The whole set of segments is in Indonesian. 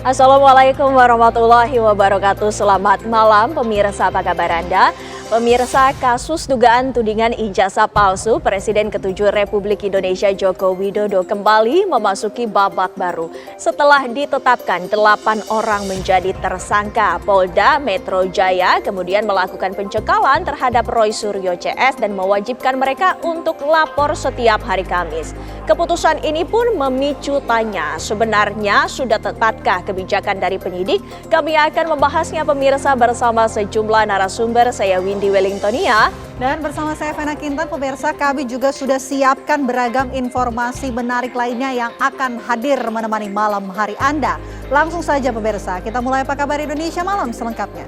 Assalamualaikum warahmatullahi wabarakatuh. Selamat malam pemirsa, apa kabar Anda? Pemirsa, kasus dugaan tudingan ijazah palsu Presiden ke-7 Republik Indonesia Joko Widodo kembali memasuki babak baru. Setelah ditetapkan 8 orang menjadi tersangka, Polda Metro Jaya kemudian melakukan pencekalan terhadap Roy Suryo CS dan mewajibkan mereka untuk lapor setiap hari Kamis. Keputusan ini pun memicu tanya, sebenarnya sudah tepatkah kebijakan dari penyidik? Kami akan membahasnya pemirsa bersama sejumlah narasumber. Saya Windy Wellingtonia. Dan bersama saya Vena Kintan, pemirsa, kami juga sudah siapkan beragam informasi menarik lainnya yang akan hadir menemani malam hari Anda. Langsung saja pemirsa, kita mulai Apa Kabar Indonesia Malam selengkapnya.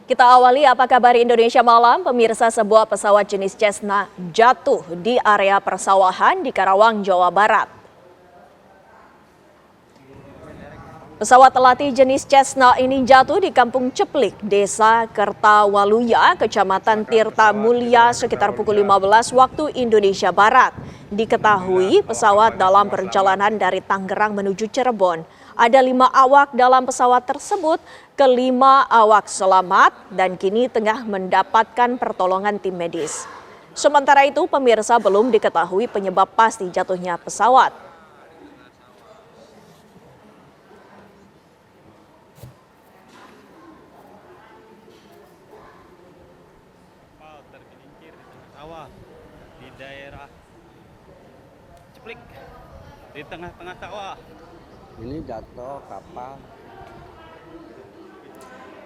Kita awali Apa Kabar Indonesia Malam, pemirsa. Sebuah pesawat jenis Cessna jatuh di area persawahan di Karawang, Jawa Barat. Pesawat latih jenis Cessna ini jatuh di Kampung Ceplik, Desa Kertawaluya, Kecamatan Tirta Mulia sekitar pukul 15 waktu Indonesia Barat. Diketahui pesawat dalam perjalanan dari Tangerang menuju Cirebon. Ada 5 awak dalam pesawat tersebut, kelima awak selamat dan kini tengah mendapatkan pertolongan tim medis. Sementara itu, pemirsa, belum diketahui penyebab pasti jatuhnya pesawat. Tergelincir di tengah sawah di daerah Ceplik, di tengah-tengah sawah. Ini jatuh kapal.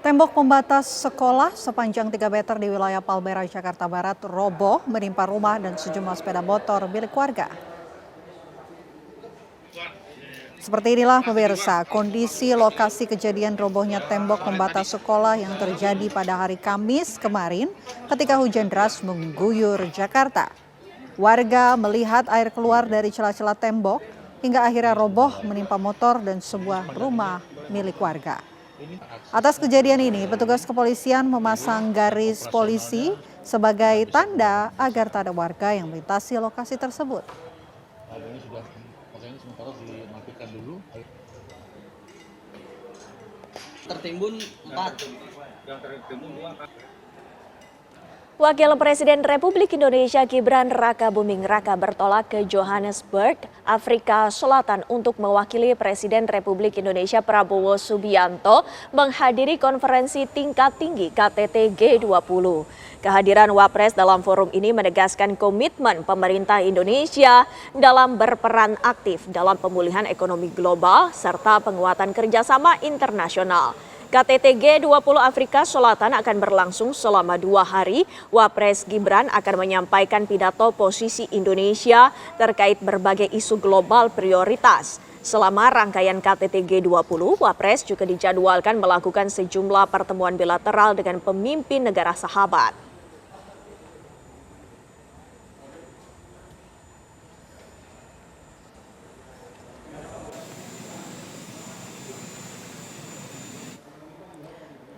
Tembok pembatas sekolah sepanjang 3 meter di wilayah Palmerah, Jakarta Barat roboh menimpa rumah dan sejumlah sepeda motor milik warga. Seperti inilah pemirsa kondisi lokasi kejadian robohnya tembok pembatas sekolah yang terjadi pada hari Kamis kemarin ketika hujan deras mengguyur Jakarta. Warga melihat air keluar dari celah-celah tembok hingga akhirnya roboh menimpa motor dan sebuah rumah milik warga. Atas kejadian ini, petugas kepolisian memasang garis polisi sebagai tanda agar tak ada warga yang melintasi lokasi tersebut. Ini sudah makanya sementara dimatikan dulu. Tertimbun 4. Wakil Presiden Republik Indonesia Gibran Rakabuming Raka bertolak ke Johannesburg, Afrika Selatan untuk mewakili Presiden Republik Indonesia Prabowo Subianto menghadiri konferensi tingkat tinggi KTT G20. Kehadiran Wapres dalam forum ini menegaskan komitmen pemerintah Indonesia dalam berperan aktif dalam pemulihan ekonomi global serta penguatan kerjasama internasional. KTT G20 Afrika Selatan akan berlangsung selama 2 hari. Wapres Gibran akan menyampaikan pidato posisi Indonesia terkait berbagai isu global prioritas. Selama rangkaian KTT G20, Wapres juga dijadwalkan melakukan sejumlah pertemuan bilateral dengan pemimpin negara sahabat.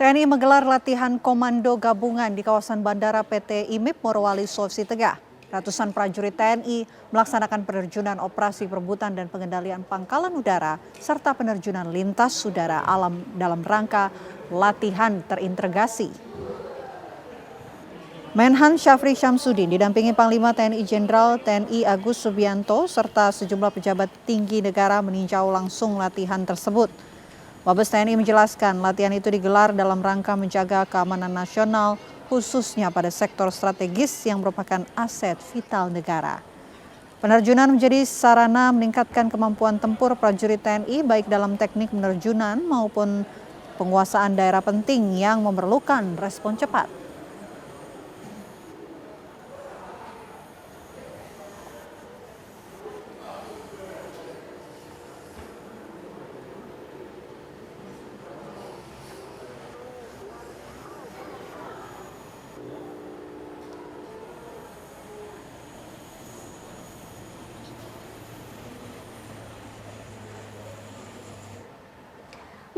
TNI menggelar latihan komando gabungan di kawasan Bandara PT IMIP Morowali, Sulawesi Tengah. Ratusan prajurit TNI melaksanakan penerjunan operasi perebutan dan pengendalian pangkalan udara serta penerjunan lintas udara alam dalam rangka latihan terintegrasi. Menhan Syafri Syamsuddin didampingi Panglima TNI Jenderal TNI Agus Subianto serta sejumlah pejabat tinggi negara meninjau langsung latihan tersebut. Mabes TNI menjelaskan latihan itu digelar dalam rangka menjaga keamanan nasional khususnya pada sektor strategis yang merupakan aset vital negara. Penerjunan menjadi sarana meningkatkan kemampuan tempur prajurit TNI baik dalam teknik penerjunan maupun penguasaan daerah penting yang memerlukan respon cepat.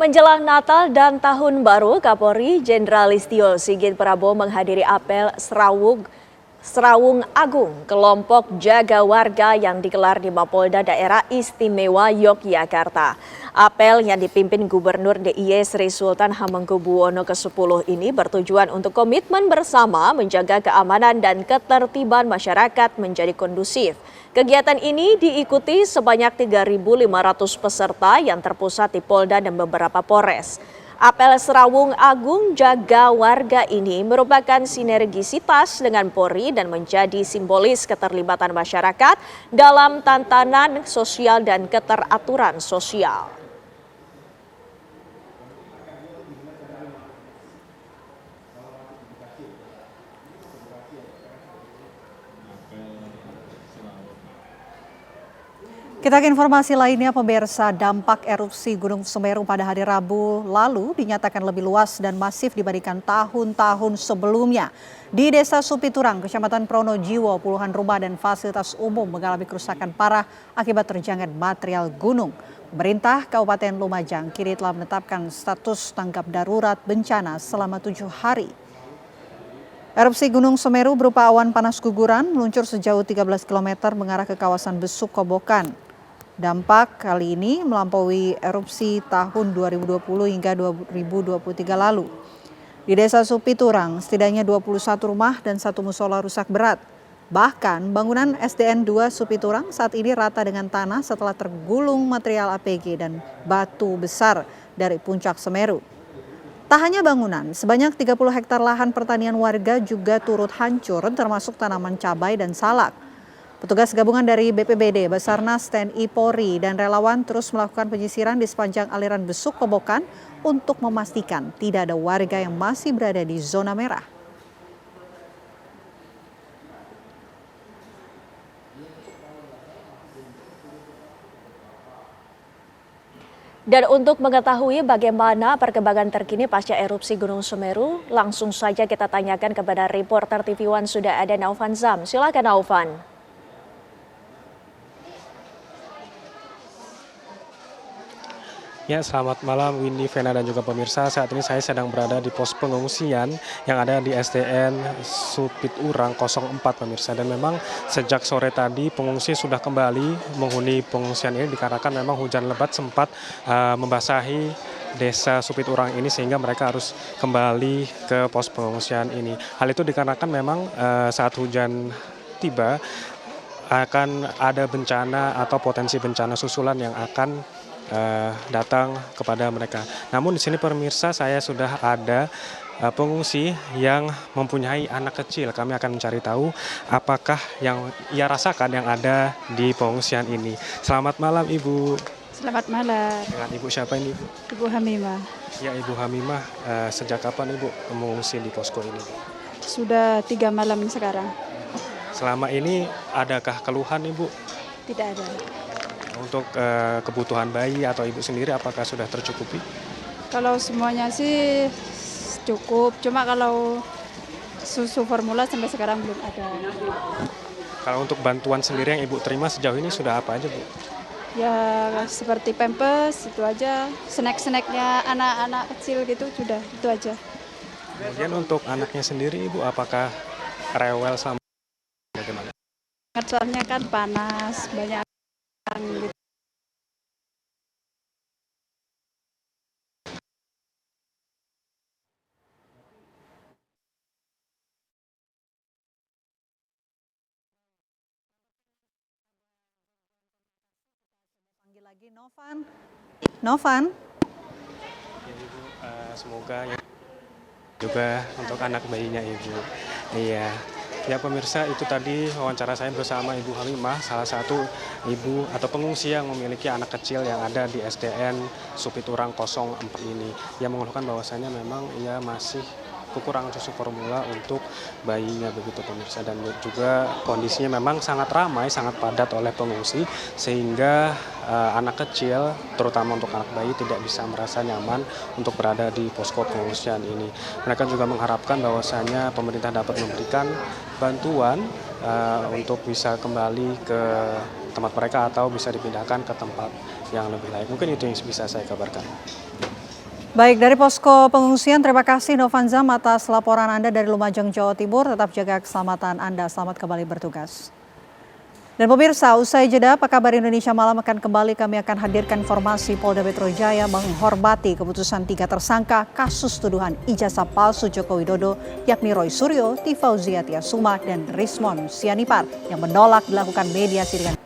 Menjelang Natal dan Tahun Baru, Kapolri Jenderal Listio Sigit Prabowo menghadiri apel Serawung Agung, kelompok jaga warga yang digelar di Mapolda Daerah Istimewa Yogyakarta. Apel yang dipimpin Gubernur DIY Sri Sultan Hamengkubuwono ke-10 ini bertujuan untuk komitmen bersama menjaga keamanan dan ketertiban masyarakat menjadi kondusif. Kegiatan ini diikuti sebanyak 3.500 peserta yang terpusat di Polda dan beberapa Polres. Apel Serawung Agung Jaga Warga ini merupakan sinergisitas dengan Polri dan menjadi simbolis keterlibatan masyarakat dalam tantangan sosial dan keteraturan sosial. Kita ke informasi lainnya, pemirsa. Dampak erupsi Gunung Semeru pada hari Rabu lalu dinyatakan lebih luas dan masif dibandingkan tahun-tahun sebelumnya. Di Desa Supiturang, Kecamatan Pronojiwo, puluhan rumah dan fasilitas umum mengalami kerusakan parah akibat terjangan material gunung. Pemerintah Kabupaten Lumajang kini telah menetapkan status tanggap darurat bencana selama 7 hari. Erupsi Gunung Semeru berupa awan panas guguran meluncur sejauh 13 km mengarah ke kawasan Besuk Kobokan. Dampak kali ini melampaui erupsi tahun 2020 hingga 2023 lalu. Di Desa Supiturang, setidaknya 21 rumah dan 1 musola rusak berat. Bahkan bangunan SDN 2 Supiturang saat ini rata dengan tanah setelah tergulung material APG dan batu besar dari puncak Semeru. Tak hanya bangunan, sebanyak 30 hektar lahan pertanian warga juga turut hancur termasuk tanaman cabai dan salak. Petugas gabungan dari BPBD, Basarnas, TNI, Polri, dan relawan terus melakukan penyisiran di sepanjang aliran Besuk Kobokan untuk memastikan tidak ada warga yang masih berada di zona merah. Dan untuk mengetahui bagaimana perkembangan terkini pasca erupsi Gunung Semeru, langsung saja kita tanyakan kepada reporter TV One sudah ada Naufan Zam. Silakan Naufan. Ya, selamat malam Windy, Vena, dan juga pemirsa. Saat ini saya sedang berada di pos pengungsian yang ada di SDN Supiturang 04, pemirsa. Dan memang sejak sore tadi pengungsi sudah kembali menghuni pengungsian ini dikarenakan memang hujan lebat sempat membasahi Desa Supiturang ini sehingga mereka harus kembali ke pos pengungsian ini. Hal itu dikarenakan memang saat hujan tiba akan ada bencana atau potensi bencana susulan yang akan datang kepada mereka. Namun di sini pemirsa, saya sudah ada pengungsi yang mempunyai anak kecil. Kami akan mencari tahu apakah yang ia rasakan yang ada di pengungsian ini. Selamat malam Ibu. Selamat malam. Dengan Ibu siapa ini Ibu? Ibu Hamimah. Ya, Ibu Hamimah, sejak kapan Ibu mengungsi di posko ini? Sudah 3 malam sekarang. Selama ini adakah keluhan Ibu? Tidak ada. Untuk kebutuhan bayi atau Ibu sendiri apakah sudah tercukupi? Kalau semuanya sih cukup, cuma kalau susu formula sampai sekarang belum ada. Kalau untuk bantuan sendiri yang Ibu terima sejauh ini sudah apa aja Bu? Ya seperti pampers itu aja, snack-snacknya anak-anak kecil gitu sudah, itu aja. Kemudian untuk anaknya sendiri Ibu apakah rewel sama bagaimana? Soalnya kan panas, banyak gitu. Panggil lagi Novan. Ya, Ibu, semoga ya juga untuk anak bayinya Ibu. Iya. Ya pemirsa, itu tadi wawancara saya bersama Ibu Hamimah, salah satu ibu atau pengungsi yang memiliki anak kecil yang ada di SDN Supiturang 04 ini. Ia mengeluhkan bahwasanya memang ia masih kekurangan susu formula untuk bayinya begitu pemirsa, dan juga kondisinya memang sangat ramai, sangat padat oleh pengungsi sehingga anak kecil terutama untuk anak bayi tidak bisa merasa nyaman untuk berada di posko pengungsian ini. Mereka juga mengharapkan bahwasanya pemerintah dapat memberikan bantuan untuk bisa kembali ke tempat mereka atau bisa dipindahkan ke tempat yang lebih layak. Mungkin itu yang bisa saya kabarkan. Baik, dari posko pengungsian, terima kasih Novanzam atas laporan Anda dari Lumajang, Jawa Timur. Tetap jaga keselamatan Anda, selamat kembali bertugas. Dan pemirsa, usai jeda, Apa Kabar Indonesia Malam akan kembali. Kami akan hadirkan informasi Polda Metro Jaya menghormati keputusan 3 tersangka kasus tuduhan ijazah palsu Joko Widodo, yakni Roy Suryo, Tifauziah Tiasuma, dan Rismon Sianipar yang menolak dilakukan mediasi dengan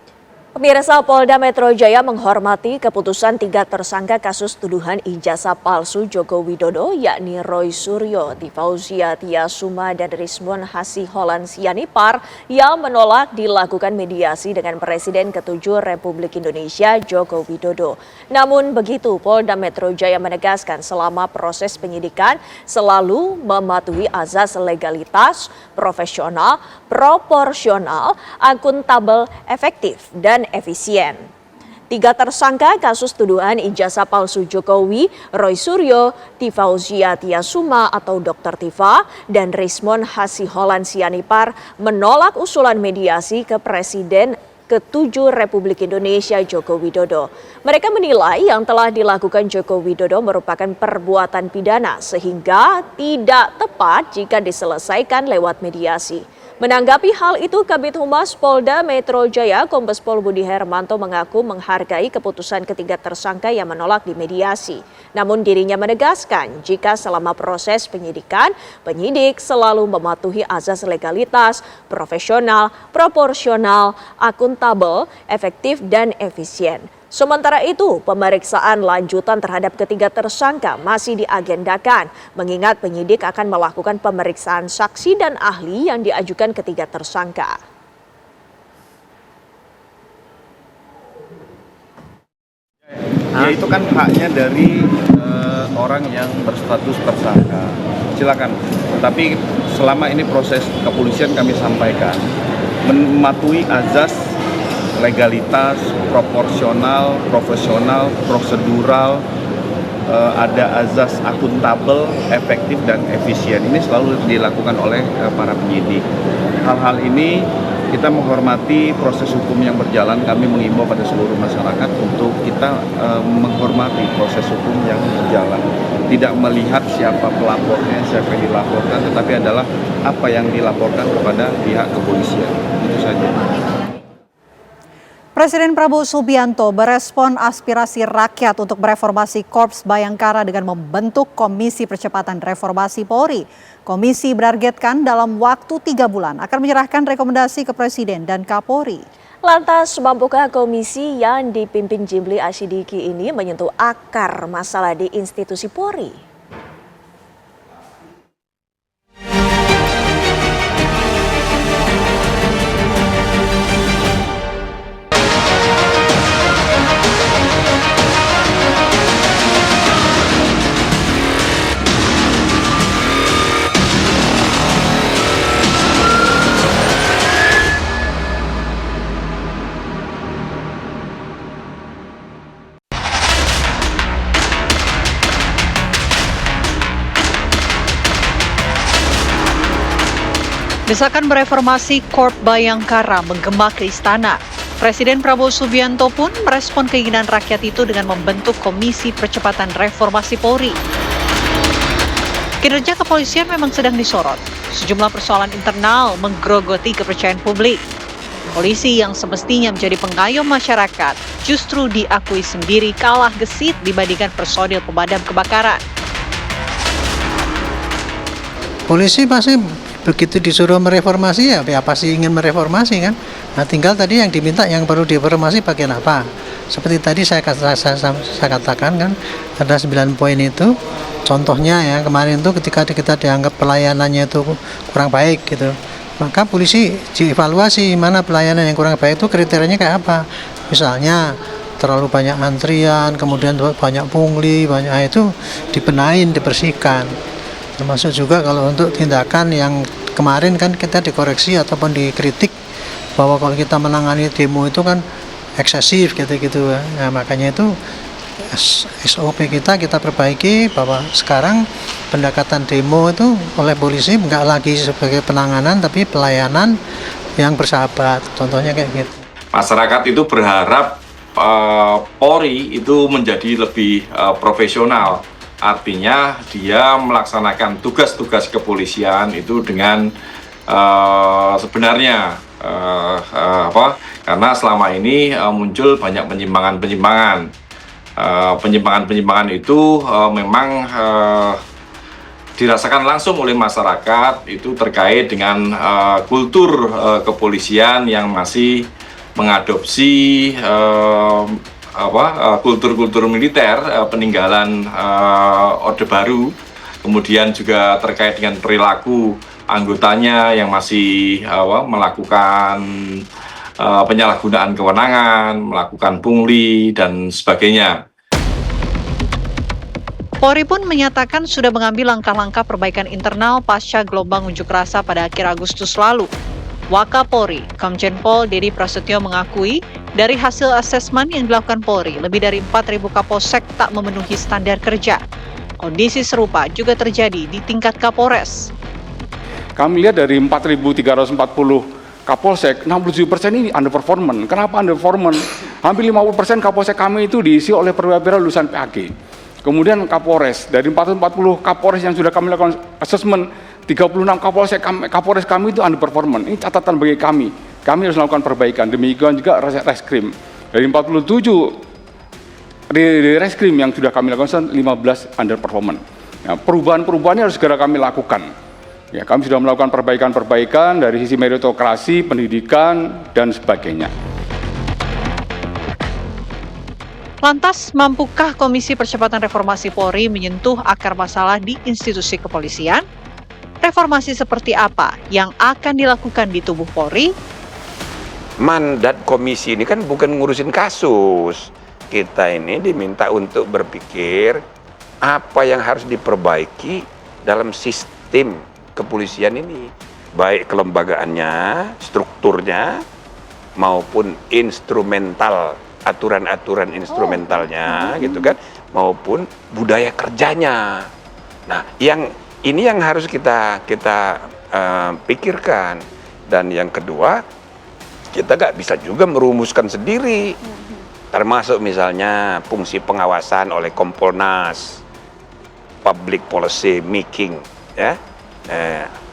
Pemirsa, Polda Metro Jaya menghormati keputusan 3 tersangka kasus tuduhan ijazah palsu Joko Widodo, yakni Roy Suryo, Tifauziah Tiasuma, dan Rismon Hasiholan Sianipar yang menolak dilakukan mediasi dengan Presiden ke-7 Republik Indonesia Joko Widodo. Namun begitu, Polda Metro Jaya menegaskan selama proses penyidikan selalu mematuhi azas legalitas, profesional, proporsional, akuntabel, efektif, dan efisien. 3 tersangka kasus tuduhan ijazah palsu Jokowi, Roy Suryo, Tifauziah Tiasuma atau Dr. Tifa, dan Rismon Hasiholan Sianipar menolak usulan mediasi ke Presiden ke-7 Republik Indonesia Joko Widodo. Mereka menilai yang telah dilakukan Joko Widodo merupakan perbuatan pidana sehingga tidak tepat jika diselesaikan lewat mediasi. Menanggapi hal itu, Kabid Humas Polda Metro Jaya Kombes Pol Budi Hermanto mengaku menghargai keputusan ketiga tersangka yang menolak dimediasi. Namun dirinya menegaskan jika selama proses penyidikan, penyidik selalu mematuhi azas legalitas, profesional, proporsional, akuntabel, efektif, dan efisien. Sementara itu, pemeriksaan lanjutan terhadap ketiga tersangka masih diagendakan, mengingat penyidik akan melakukan pemeriksaan saksi dan ahli yang diajukan ketiga tersangka. Ya itu kan haknya dari orang yang berstatus tersangka. Silakan. Tapi selama ini proses kepolisian kami sampaikan mematuhi azas legalitas, proporsional, profesional, prosedural, ada azas akuntabel, efektif, dan efisien. Ini selalu dilakukan oleh para penyidik. Hal-hal ini kita menghormati proses hukum yang berjalan. Kami mengimbau pada seluruh masyarakat untuk kita menghormati proses hukum yang berjalan. Tidak melihat siapa pelapornya, siapa yang dilaporkan, tetapi adalah apa yang dilaporkan kepada pihak kepolisian. Itu saja. Presiden Prabowo Subianto berespon aspirasi rakyat untuk mereformasi Korps Bayangkara dengan membentuk Komisi Percepatan Reformasi Polri. Komisi menargetkan dalam waktu 3 bulan akan menyerahkan rekomendasi ke Presiden dan Kapolri. Lantas, mampukah komisi yang dipimpin Jimli Asyidiki ini menyentuh akar masalah di institusi Polri? Desakan mereformasi Korps Bayangkara menggema ke istana. Presiden Prabowo Subianto pun merespon keinginan rakyat itu dengan membentuk Komisi Percepatan Reformasi Polri. Kinerja kepolisian memang sedang disorot. Sejumlah persoalan internal menggerogoti kepercayaan publik. Polisi yang semestinya menjadi pengayom masyarakat justru diakui sendiri kalah gesit dibandingkan personil pemadam kebakaran. Polisi pasti begitu disuruh mereformasi ya pasti ingin mereformasi kan. Nah tinggal tadi yang diminta yang perlu direformasi bagian apa. Seperti tadi saya katakan kan ada 9 poin itu. Contohnya ya kemarin tuh ketika kita dianggap pelayanannya itu kurang baik gitu. Maka polisi dievaluasi mana pelayanan yang kurang baik itu kriterianya kayak apa. Misalnya terlalu banyak antrian, kemudian banyak pungli, banyak itu dibenahin, dibersihkan. Termasuk juga kalau untuk tindakan yang kemarin kan kita dikoreksi ataupun dikritik bahwa kalau kita menangani demo itu kan eksesif gitu-gitu. Nah, makanya itu SOP kita perbaiki bahwa sekarang pendekatan demo itu oleh polisi nggak lagi sebagai penanganan tapi pelayanan yang bersahabat. Contohnya kayak gitu. Masyarakat itu berharap Polri itu menjadi lebih profesional. artinya dia melaksanakan tugas-tugas kepolisian itu dengan sebenarnya karena selama ini muncul banyak penyimpangan itu memang dirasakan langsung oleh masyarakat, itu terkait dengan kultur kepolisian yang masih mengadopsi kultur-kultur militer peninggalan Orde Baru, kemudian juga terkait dengan perilaku anggotanya yang masih melakukan penyalahgunaan kewenangan, melakukan pungli dan sebagainya. Polri pun menyatakan sudah mengambil langkah-langkah perbaikan internal pasca gelombang unjuk rasa pada akhir Agustus lalu. Wakapolri, Komjen Pol Dedi Prasetyo mengakui dari hasil asesmen yang dilakukan Polri, lebih dari 4.000 Kapolsek tak memenuhi standar kerja. Kondisi serupa juga terjadi di tingkat Kapolres. Kami lihat dari 4.340 Kapolsek, 67% ini underperformance. Kenapa underperformance? Hampir 50% Kapolsek kami itu diisi oleh perwira-perwira lulusan PAG. Kemudian Kapolres, dari 440 Kapolres yang sudah kami lakukan assessment, 36 Kapolres kami itu underperformance. Ini catatan bagi kami. Kami harus melakukan perbaikan. Demikian juga Reskrim. Dari 47 di Reskrim yang sudah kami lakukan 15 underperformance. Nah, perubahan-perubahannya harus segera kami lakukan. Ya, kami sudah melakukan perbaikan-perbaikan dari sisi meritokrasi, pendidikan, dan sebagainya. Lantas, mampukah Komisi Percepatan Reformasi Polri menyentuh akar masalah di institusi kepolisian? Reformasi seperti apa yang akan dilakukan di tubuh Polri? Mandat komisi ini kan bukan ngurusin kasus. Kita ini diminta untuk berpikir apa yang harus diperbaiki dalam sistem kepolisian ini. Baik kelembagaannya, strukturnya, maupun instrumental, aturan-aturan instrumentalnya gitu kan, maupun budaya kerjanya. Nah, ini yang harus kita pikirkan. Dan yang kedua, kita nggak bisa juga merumuskan sendiri, termasuk misalnya fungsi pengawasan oleh Kompolnas, public policy making, ya,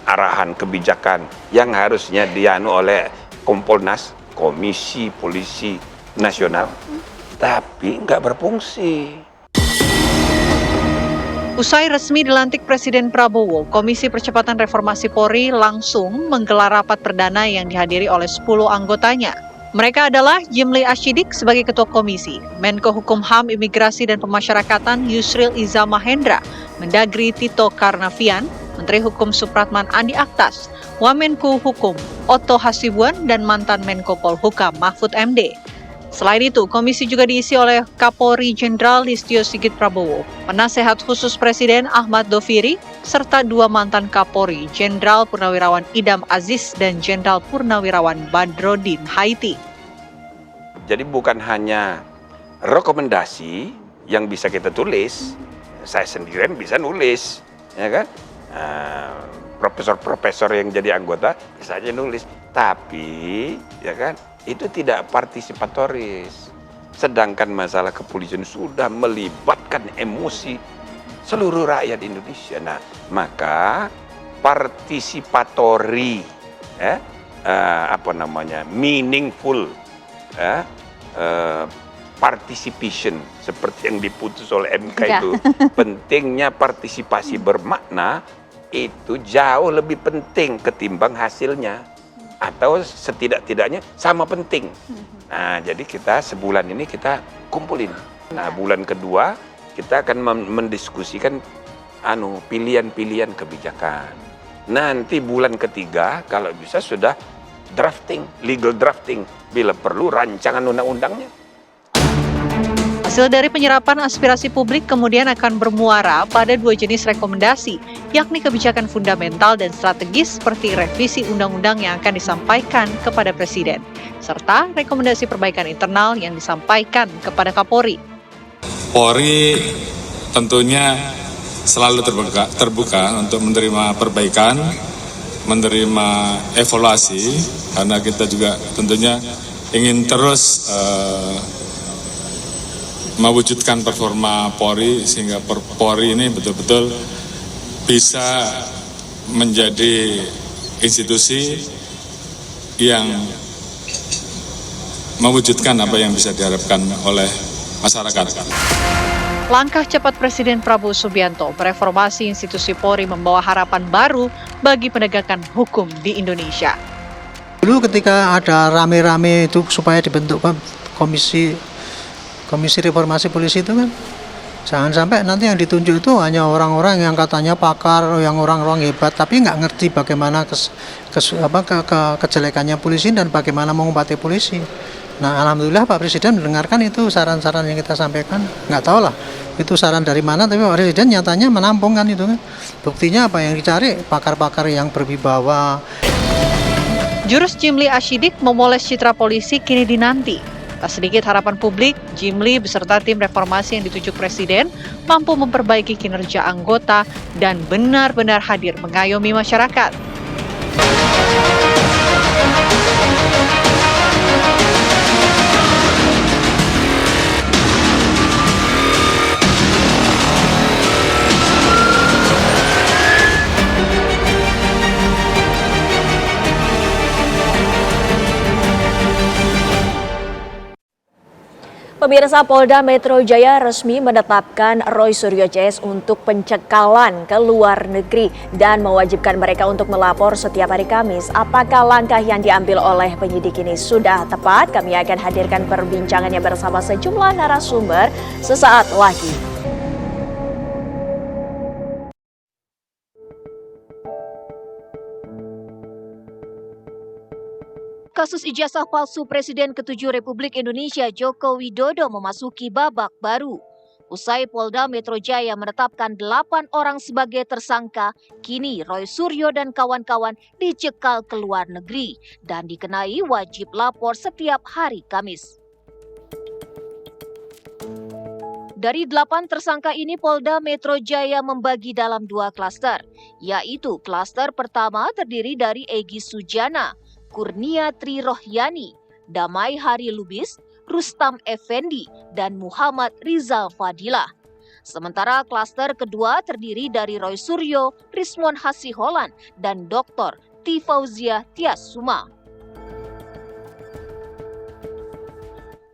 arahan kebijakan yang harusnya dianu oleh Kompolnas, Komisi Polisi Nasional, tapi nggak berfungsi. Usai resmi dilantik Presiden Prabowo, Komisi Percepatan Reformasi Polri langsung menggelar rapat perdana yang dihadiri oleh 10 anggotanya. Mereka adalah Jimli Asyidik sebagai Ketua Komisi, Menko Hukum HAM Imigrasi dan Pemasyarakatan Yusril Iza Mahendra, Mendagri Tito Karnavian, Menteri Hukum Supratman Andi Aktas, Wamenku Hukum Otto Hasibuan, dan mantan Menko Polhukam Mahfud MD. Selain itu, komisi juga diisi oleh Kapolri Jenderal Listio Sigit Prabowo, Penasehat Khusus Presiden Ahmad Doviri, serta 2 mantan Kapolri, Jenderal Purnawirawan Idam Aziz dan Jenderal Purnawirawan Badrodin Haiti. Jadi bukan hanya rekomendasi yang bisa kita tulis, saya sendirian bisa nulis, ya kan? Profesor-profesor yang jadi anggota bisa aja nulis, tapi ya kan, itu tidak partisipatoris. Sedangkan masalah kepolisian sudah melibatkan emosi seluruh rakyat Indonesia. Nah, maka partisipatori, meaningful, participation seperti yang diputus oleh MK itu. Pentingnya partisipasi bermakna itu jauh lebih penting ketimbang hasilnya. Atau setidak-tidaknya sama penting. Nah, jadi kita sebulan ini kita kumpulin. Nah, bulan kedua kita akan mendiskusikan pilihan-pilihan kebijakan. Nanti bulan ketiga kalau bisa sudah drafting, legal drafting, bila perlu rancangan undang-undangnya. Hasil dari penyerapan aspirasi publik kemudian akan bermuara pada 2 jenis rekomendasi, yakni kebijakan fundamental dan strategis seperti revisi undang-undang yang akan disampaikan kepada Presiden, serta rekomendasi perbaikan internal yang disampaikan kepada Kapolri. Polri tentunya selalu terbuka untuk menerima perbaikan, menerima evaluasi, karena kita juga tentunya ingin terus mewujudkan performa Polri sehingga Polri ini betul-betul bisa menjadi institusi yang mewujudkan apa yang bisa diharapkan oleh masyarakat. Langkah cepat Presiden Prabowo Subianto mereformasi institusi Polri membawa harapan baru bagi penegakan hukum di Indonesia. Dulu ketika ada rame-rame itu supaya dibentuk komisi reformasi polisi itu kan, jangan sampai nanti yang ditunjuk itu hanya orang-orang yang katanya pakar, yang orang-orang hebat, tapi nggak ngerti bagaimana kejelekannya polisi dan bagaimana mengobati polisi. Nah, alhamdulillah Pak Presiden mendengarkan itu saran-saran yang kita sampaikan. Nggak tahu lah itu saran dari mana, tapi Pak Presiden nyatanya menampung kan itu kan. Buktinya apa yang dicari? Pakar-pakar yang berwibawa. Jurus Jimli Asyidik memoles citra polisi kini dinanti. Tak sedikit harapan publik, Jimli beserta tim reformasi yang ditunjuk Presiden mampu memperbaiki kinerja anggota dan benar-benar hadir mengayomi masyarakat. Pemirsa, Polda Metro Jaya resmi menetapkan Roy Suryo CS untuk pencekalan ke luar negeri dan mewajibkan mereka untuk melapor setiap hari Kamis. Apakah langkah yang diambil oleh penyidik ini sudah tepat? Kami akan hadirkan perbincangannya bersama sejumlah narasumber sesaat lagi. Kasus ijazah palsu Presiden ke-7 Republik Indonesia Joko Widodo memasuki babak baru. Usai Polda Metro Jaya menetapkan 8 orang sebagai tersangka, kini Roy Suryo dan kawan-kawan dicekal ke luar negeri dan dikenai wajib lapor setiap hari Kamis. Dari 8 tersangka ini, Polda Metro Jaya membagi dalam 2 klaster, yaitu klaster pertama terdiri dari Egy Sujana, Kurnia Tri Rohyani, Damai Hari Lubis, Rustam Effendi, dan Muhammad Rizal Fadilah. Sementara klaster kedua terdiri dari Roy Suryo, Rismon Hasiholan, dan Dr. T. Fauzia Tiasuma.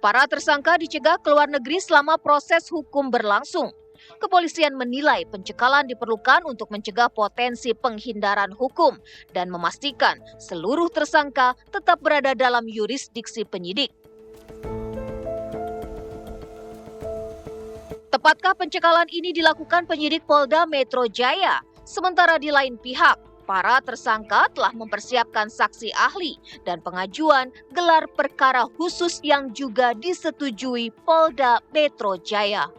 Para tersangka dicegah ke luar negeri selama proses hukum berlangsung. Kepolisian menilai pencekalan diperlukan untuk mencegah potensi penghindaran hukum dan memastikan seluruh tersangka tetap berada dalam yurisdiksi penyidik. Tepatkah pencekalan ini dilakukan penyidik Polda Metro Jaya? Sementara di lain pihak, para tersangka telah mempersiapkan saksi ahli dan pengajuan gelar perkara khusus yang juga disetujui Polda Metro Jaya.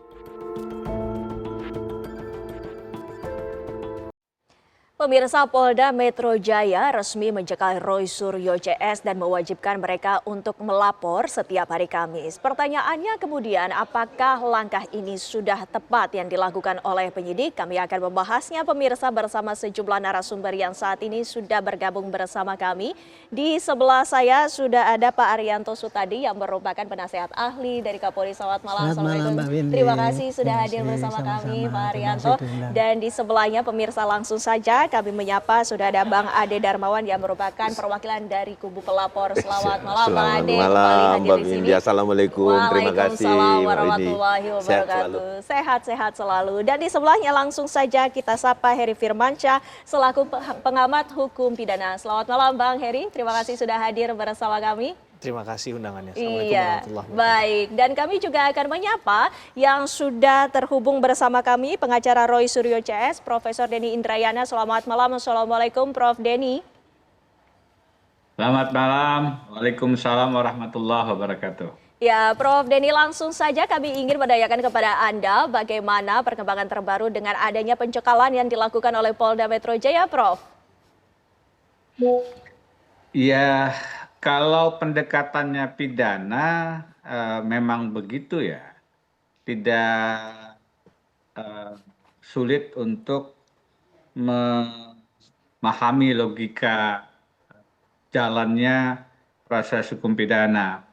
Pemirsa, Polda Metro Jaya resmi mencekal Roy Suryo CS dan mewajibkan mereka untuk melapor setiap hari Kamis. Pertanyaannya kemudian, apakah langkah ini sudah tepat yang dilakukan oleh penyidik? Kami akan membahasnya pemirsa bersama sejumlah narasumber yang saat ini sudah bergabung bersama kami. Di sebelah saya sudah ada Pak Arianto Sutadi yang merupakan penasehat ahli dari Kapolri. Selamat malam. Assalamualaikum. Terima kasih sudah hadir bersama kami Pak Arianto. Dan di sebelahnya pemirsa langsung saja kami menyapa sudah ada Bang Ade Darmawan yang merupakan perwakilan dari kubu pelapor. Selamat malam Pak Ade. Selamat malam Mbak Windy. Assalamualaikum. Terima kasih. Waalaikumsalam warahmatullahi wabarakatuh. Sehat-sehat selalu. Dan di sebelahnya langsung saja kita sapa Heri Firmansyah selaku pengamat hukum pidana. Selamat malam Bang Heri. Terima kasih sudah hadir bersama kami. Terima kasih undangannya. Assalamualaikum warahmatullahi wabarakatuh. Baik, dan kami juga akan menyapa yang sudah terhubung bersama kami, pengacara Roy Suryo CS, Profesor Denny Indrayana. Selamat malam, Assalamualaikum Prof. Denny. Selamat malam, Waalaikumsalam warahmatullahi wabarakatuh. Ya, Prof. Denny, langsung saja kami ingin menanyakan kepada Anda bagaimana perkembangan terbaru dengan adanya pencekalan yang dilakukan oleh Polda Metro Jaya, Prof. Ya, kalau pendekatannya pidana memang begitu ya, tidak sulit untuk memahami logika jalannya proses hukum pidana.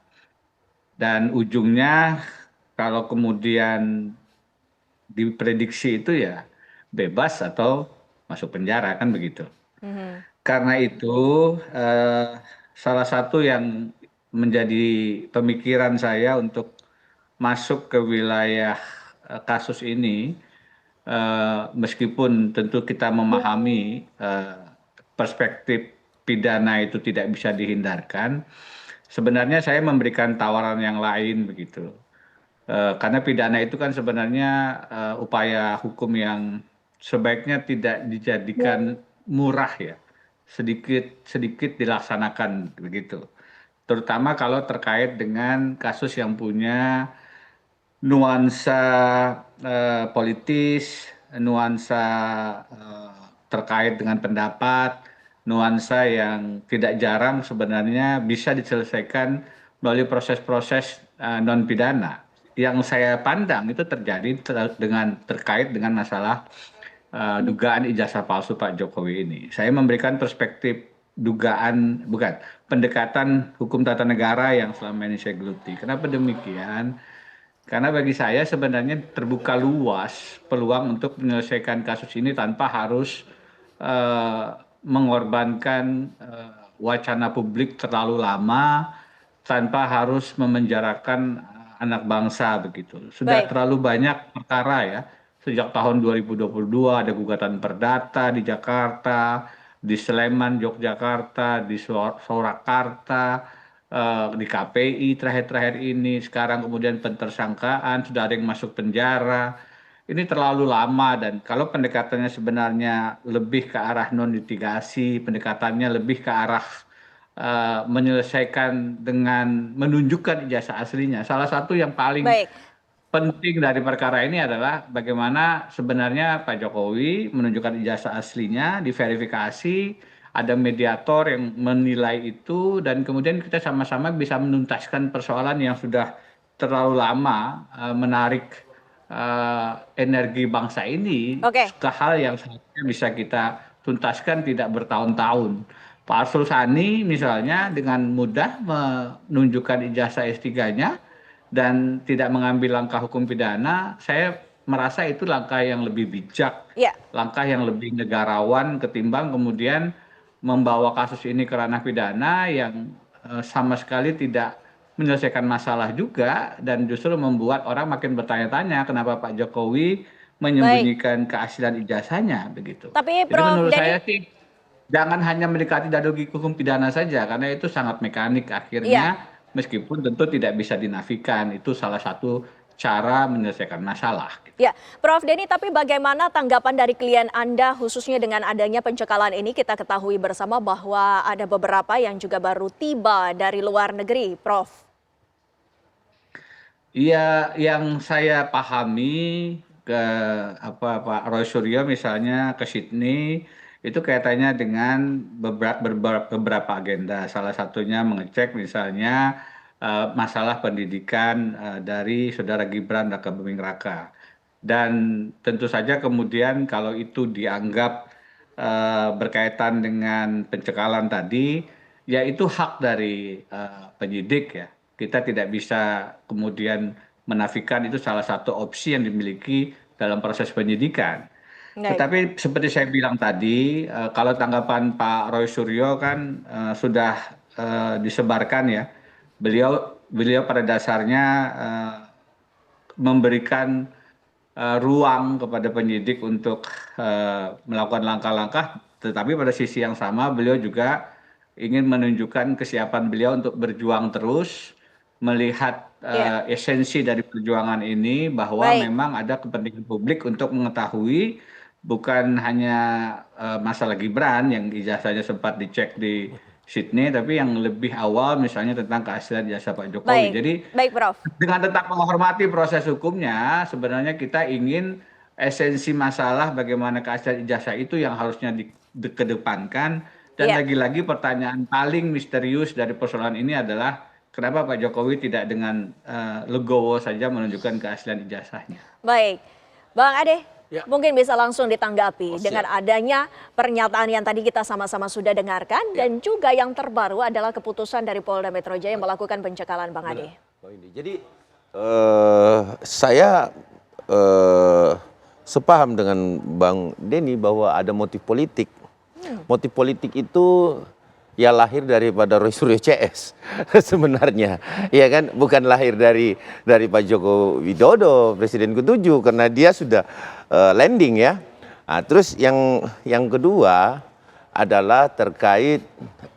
Dan ujungnya kalau kemudian diprediksi itu ya bebas atau masuk penjara, kan begitu. Karena itu salah satu yang menjadi pemikiran saya untuk masuk ke wilayah kasus ini, meskipun tentu kita memahami perspektif pidana itu tidak bisa dihindarkan, sebenarnya saya memberikan tawaran yang lain begitu. Karena pidana itu kan sebenarnya upaya hukum yang sebaiknya tidak dijadikan murah ya, sedikit dilaksanakan begitu. Terutama kalau terkait dengan kasus yang punya nuansa politis, nuansa terkait dengan pendapat, nuansa yang tidak jarang sebenarnya bisa diselesaikan melalui proses-proses non pidana. Yang saya pandang itu terjadi terkait dengan masalah dugaan ijazah palsu Pak Jokowi ini. Saya memberikan perspektif pendekatan hukum tata negara yang selama ini saya geluti. Kenapa demikian? Karena bagi saya sebenarnya terbuka luas peluang untuk menyelesaikan kasus ini tanpa harus mengorbankan wacana publik terlalu lama, tanpa harus memenjarakan anak bangsa begitu. Sudah terlalu banyak perkara ya. Sejak tahun 2022 ada gugatan perdata di Jakarta, di Sleman, Yogyakarta, di Surakarta, di KPI terakhir-terakhir ini, sekarang kemudian pentersangkaan, sudah ada yang masuk penjara. Ini terlalu lama, dan kalau pendekatannya sebenarnya lebih ke arah non-litigasi, pendekatannya lebih ke arah menyelesaikan dengan menunjukkan ijazah aslinya. Salah satu yang paling penting dari perkara ini adalah bagaimana sebenarnya Pak Jokowi menunjukkan ijazah aslinya, diverifikasi, ada mediator yang menilai itu, dan kemudian kita sama-sama bisa menuntaskan persoalan yang sudah terlalu lama menarik energi bangsa ini ke hal yang seharusnya bisa kita tuntaskan tidak bertahun-tahun. Pak Arsul Sani misalnya dengan mudah menunjukkan ijazah S3-nya dan tidak mengambil langkah hukum pidana, saya merasa itu langkah yang lebih bijak, langkah yang lebih negarawan ketimbang kemudian membawa kasus ini ke ranah pidana yang sama sekali tidak menyelesaikan masalah juga, dan justru membuat orang makin bertanya-tanya kenapa Pak Jokowi menyembunyikan keaslian ijazahnya begitu. Tapi Jadi Prof, menurut saya sih jangan hanya mendekati dari hukum pidana saja, karena itu sangat mekanik akhirnya. Meskipun tentu tidak bisa dinafikan, itu salah satu cara menyelesaikan masalah. Ya, Prof Denny, tapi bagaimana tanggapan dari klien Anda khususnya dengan adanya pencekalan ini? Kita ketahui bersama bahwa ada beberapa yang juga baru tiba dari luar negeri, Prof. Iya, yang saya pahami ke Pak Roy Suryo misalnya ke Sydney, itu kaitannya dengan beberapa agenda. Salah satunya mengecek misalnya masalah pendidikan dari Saudara Gibran Rakabuming Raka. Dan tentu saja kemudian kalau itu dianggap berkaitan dengan pencekalan tadi, ya itu hak dari penyidik ya. Kita tidak bisa kemudian menafikan itu salah satu opsi yang dimiliki dalam proses penyidikan. Tetapi seperti saya bilang tadi, kalau tanggapan Pak Roy Suryo kan sudah disebarkan ya. Beliau pada dasarnya memberikan ruang kepada penyidik untuk melakukan langkah-langkah, tetapi pada sisi yang sama beliau juga ingin menunjukkan kesiapan beliau untuk berjuang terus, melihat esensi dari perjuangan ini bahwa memang ada kepentingan publik untuk mengetahui bukan hanya masalah Gibran yang ijazahnya sempat dicek di Sydney, tapi yang lebih awal misalnya tentang keaslian ijazah Pak Jokowi. Jadi Prof, dengan tetap menghormati proses hukumnya, sebenarnya kita ingin esensi masalah bagaimana keaslian ijazah itu yang harusnya dikedepankan. Dan lagi-lagi pertanyaan paling misterius dari persoalan ini adalah kenapa Pak Jokowi tidak dengan legowo saja menunjukkan keaslian ijazahnya. Baik, Bang Ade, mungkin bisa langsung ditanggapi dengan adanya pernyataan yang tadi kita sama-sama sudah dengarkan, dan juga yang terbaru adalah keputusan dari Polda Metro Jaya yang melakukan pencekalan, Bang Ade. Jadi Saya sepaham dengan Bang Denny bahwa ada motif politik. Motif politik itu ya lahir daripada Roy Suryo CS sebenarnya, ya kan, bukan lahir dari Pak Joko Widodo Presiden ke-7 karena dia sudah landing ya. Nah, terus yang kedua adalah terkait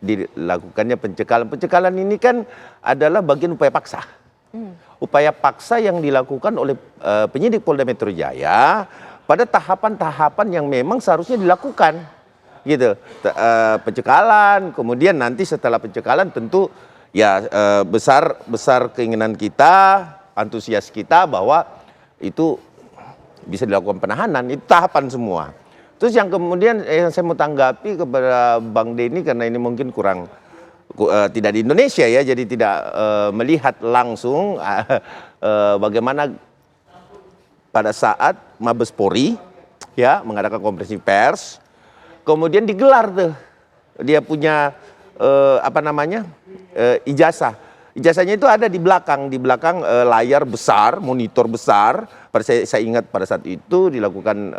dilakukannya pencekalan. Pencekalan ini kan adalah bagian upaya paksa. Upaya paksa yang dilakukan oleh penyidik Polda Metro Jaya pada tahapan-tahapan yang memang seharusnya dilakukan, gitu. Pencekalan, kemudian nanti setelah pencekalan tentu ya besar keinginan kita, antusias kita bahwa itu bisa dilakukan penahanan, itu tahapan semua. Terus yang kemudian yang saya mau tanggapi kepada Bang Denny karena ini mungkin kurang tidak di Indonesia ya, jadi tidak melihat langsung bagaimana pada saat Mabes Polri ya mengadakan konferensi pers, kemudian digelar tuh dia punya ijazah. Ijazahnya itu ada di belakang layar besar, monitor besar. Saya ingat pada saat itu dilakukan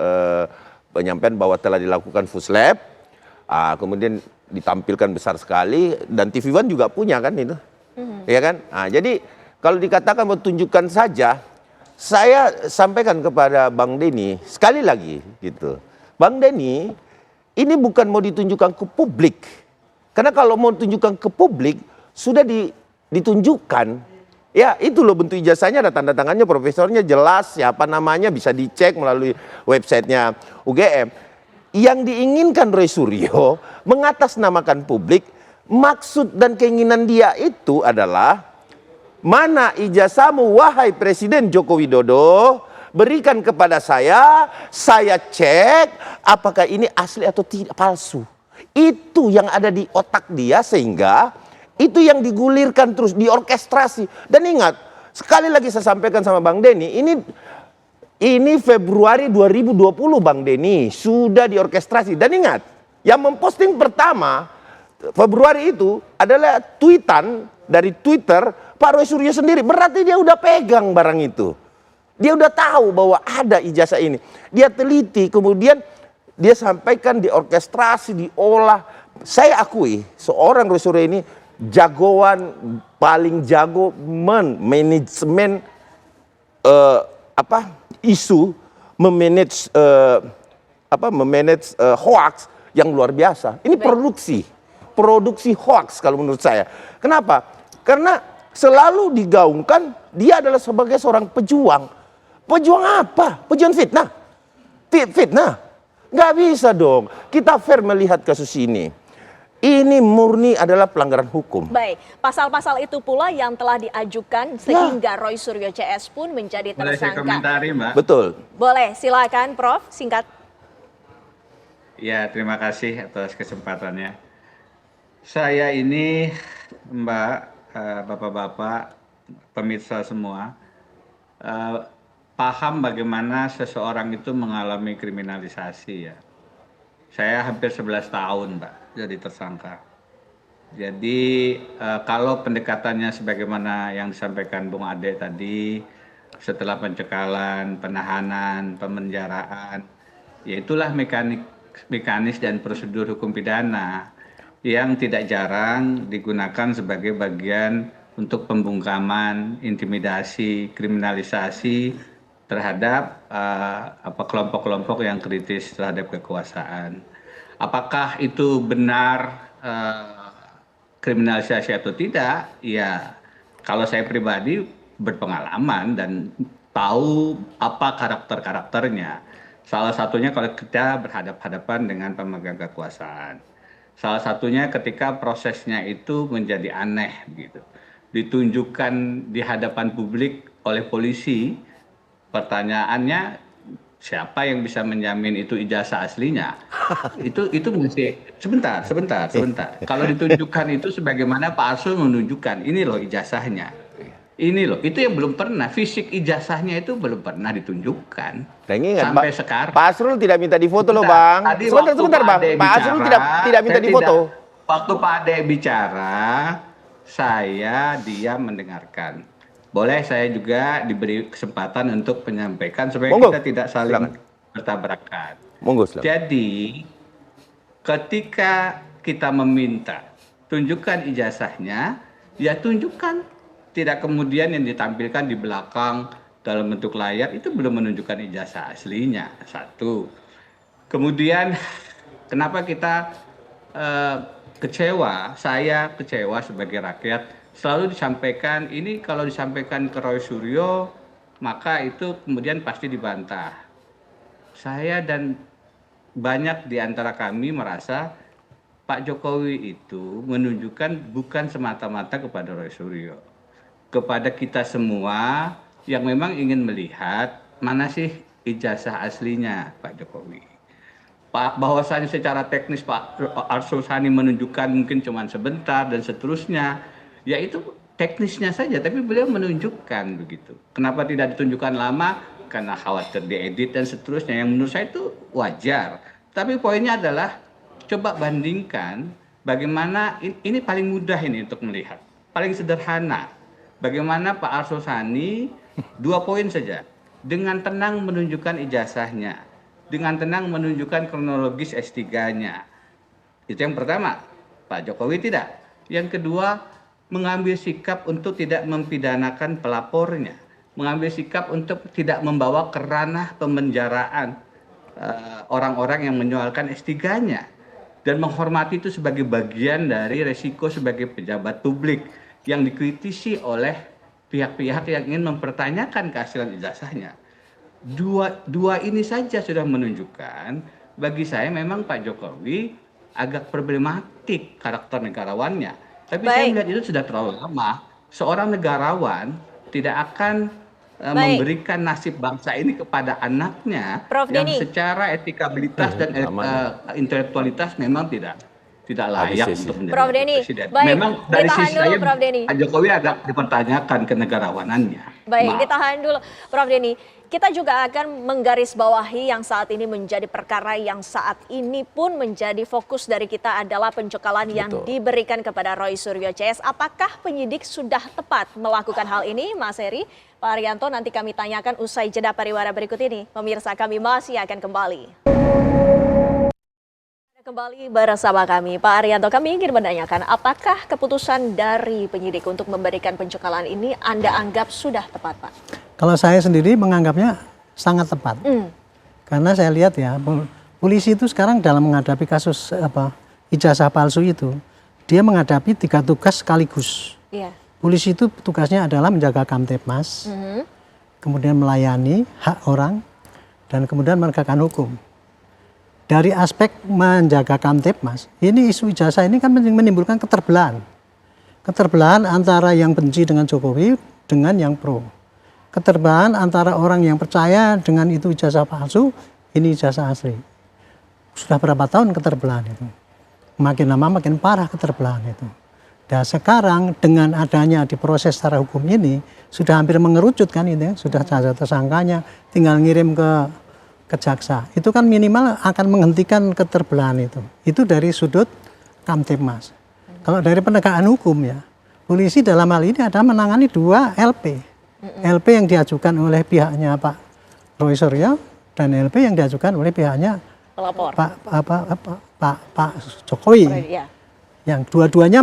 penyampaian bahwa telah dilakukan fuslab, kemudian ditampilkan besar sekali dan TV One juga punya kan itu, ya kan? Nah, jadi kalau dikatakan mau tunjukkan saja, saya sampaikan kepada Bang Denny sekali lagi gitu, Bang Denny ini bukan mau ditunjukkan ke publik, karena kalau mau ditunjukkan ke publik sudah ditunjukkan. Ya itu loh bentuk ijazahnya, ada tanda tangannya, profesornya jelas, siapa namanya bisa dicek melalui websitenya UGM. Yang diinginkan Roy Suryo mengatasnamakan publik, maksud dan keinginan dia itu adalah mana ijazahmu wahai Presiden Joko Widodo, berikan kepada saya cek apakah ini asli atau tidak, palsu. Itu yang ada di otak dia sehingga itu yang digulirkan terus, diorkestrasi. Dan ingat, sekali lagi saya sampaikan sama Bang Denny, ini Februari 2020 Bang Denny, sudah diorkestrasi. Dan ingat, yang memposting pertama Februari itu adalah tweetan dari Twitter Pak Roy Suryo sendiri. Berarti dia udah pegang barang itu. Dia udah tahu bahwa ada ijazah ini. Dia teliti, kemudian dia sampaikan, diorkestrasi, diolah. Saya akui, seorang Roy Suryo ini jagoan, paling jago manajemen isu, memanage hoax yang luar biasa. Ini produksi hoax kalau menurut saya. Kenapa? Karena selalu digaungkan dia adalah sebagai seorang pejuang. Pejuang apa? Pejuang fitnah. Fitnah. Nggak bisa dong. Kita fair melihat kasus ini. Ini murni adalah pelanggaran hukum. Baik, pasal-pasal itu pula yang telah diajukan sehingga Roy Suryo CS pun menjadi tersangka. Boleh saya komentari, Mbak? Betul. Boleh, silakan Prof, singkat. Ya, terima kasih atas kesempatannya. Saya ini, Mbak, Bapak-bapak, pemirsa semua, paham bagaimana seseorang itu mengalami kriminalisasi ya. Saya hampir 11 tahun, Mbak, jadi tersangka. Jadi kalau pendekatannya sebagaimana yang disampaikan Bung Ade tadi, setelah pencekalan, penahanan, pemenjaraan, ya itulah mekanis dan prosedur hukum pidana yang tidak jarang digunakan sebagai bagian untuk pembungkaman, intimidasi, kriminalisasi terhadap kelompok-kelompok yang kritis terhadap kekuasaan. Apakah itu benar kriminalisasi atau tidak? Ya, kalau saya pribadi berpengalaman dan tahu apa karakter-karakternya. Salah satunya kalau kita berhadapan-hadapan dengan pemegang kekuasaan. Salah satunya ketika prosesnya itu menjadi aneh gitu. Ditunjukkan di hadapan publik oleh polisi. Pertanyaannya, siapa yang bisa menjamin itu ijazah aslinya? Itu mesti sebentar. Kalau ditunjukkan itu sebagaimana Pak Arsul menunjukkan, ini loh ijazahnya. Ini loh, itu yang belum pernah, fisik ijazahnya itu belum pernah ditunjukkan. Sampai sekarang. Pak Arsul tidak minta difoto loh, Bang. Sebentar, Bang. Pak Arsul tidak minta difoto. Waktu Pak Ade bicara, saya diam mendengarkan. boleh saya juga diberi kesempatan untuk menyampaikan supaya Monggo. kita tidak saling Silakan. bertabrakan. Monggo, silakan. Jadi ketika kita meminta tunjukkan ijazahnya, ya tunjukkan. Tidak kemudian yang ditampilkan di belakang dalam bentuk layar itu belum menunjukkan ijazah aslinya. Satu. Kemudian kenapa kita kecewa, saya kecewa sebagai rakyat, selalu disampaikan ini kalau disampaikan ke Roy Suryo maka itu kemudian pasti dibantah. Saya dan banyak di antara kami merasa Pak Jokowi itu menunjukkan bukan semata-mata kepada Roy Suryo, kepada kita semua yang memang ingin melihat mana sih ijazah aslinya Pak Jokowi. Bahwasanya secara teknis Pak Arsul Sani menunjukkan mungkin cuma sebentar dan seterusnya, ya itu teknisnya saja, tapi beliau menunjukkan begitu. Kenapa tidak ditunjukkan lama? Karena khawatir diedit dan seterusnya, yang menurut saya itu wajar. Tapi poinnya adalah coba bandingkan bagaimana, ini paling mudah ini untuk melihat, paling sederhana. Bagaimana Pak Arsul Sani 2 poin saja, dengan tenang menunjukkan ijazahnya, dengan tenang menunjukkan kronologis S3-nya. Itu yang pertama. Pak Jokowi tidak. Yang kedua, mengambil sikap untuk tidak mempidanakan pelapornya, mengambil sikap untuk tidak membawa ke ranah pemenjaraan orang-orang yang menyoalkan S3-nya, dan menghormati itu sebagai bagian dari resiko sebagai pejabat publik yang dikritisi oleh pihak-pihak yang ingin mempertanyakan keaslian ijazahnya. Dua ini saja sudah menunjukkan bagi saya memang Pak Jokowi agak problematik karakter negarawannya. Tapi saya melihat itu sudah terlalu lama. Seorang negarawan tidak akan memberikan nasib bangsa ini kepada anaknya yang secara etikabilitas dan intelektualitas memang tidak layak untuk menjadi presiden. Memang dari sisi saya Pak Jokowi agak dipertanyakan kenegarawanannya. Baik, ditahan dulu Prof Denny. Kita juga akan menggarisbawahi yang saat ini menjadi perkara yang saat ini pun menjadi fokus dari kita adalah pencekalan yang diberikan kepada Roy Suryo CS. Apakah penyidik sudah tepat melakukan hal ini, Mas Heri? Pak Arianto, nanti kami tanyakan usai jeda pariwara berikut ini. Pemirsa, kami masih akan kembali. Kembali bersama kami, Pak Arianto, kami ingin menanyakan apakah keputusan dari penyidik untuk memberikan pencekalan ini Anda anggap sudah tepat, Pak? Kalau saya sendiri menganggapnya sangat tepat. Karena saya lihat ya, polisi itu sekarang dalam menghadapi kasus ijazah palsu itu, dia menghadapi 3 tugas sekaligus. Polisi itu tugasnya adalah menjaga Kamtipmas, kemudian melayani hak orang, dan kemudian menegakkan hukum. Dari aspek menjaga Kamtipmas, ini isu ijazah ini kan menimbulkan keterbelahan. Keterbelahan antara yang benci dengan Jokowi dengan yang pro. Keterbelahan antara orang yang percaya dengan itu ijazah palsu, ini ijazah asli. Sudah berapa tahun keterbelahan itu. Makin lama makin parah keterbelahan itu. Dan sekarang dengan adanya diproses secara hukum ini, sudah hampir mengerucut kan itu ya, sudah ada tersangkanya, tinggal ngirim ke jaksa. Itu kan minimal akan menghentikan keterbelahan itu. Itu dari sudut Kamtipmas. Kalau dari penegakan hukum ya, polisi dalam hal ini ada menangani 2 LP. LP yang diajukan oleh pihaknya Pak Roy Suryo dan LP yang diajukan oleh pihaknya Pak Jokowi. Yang dua-duanya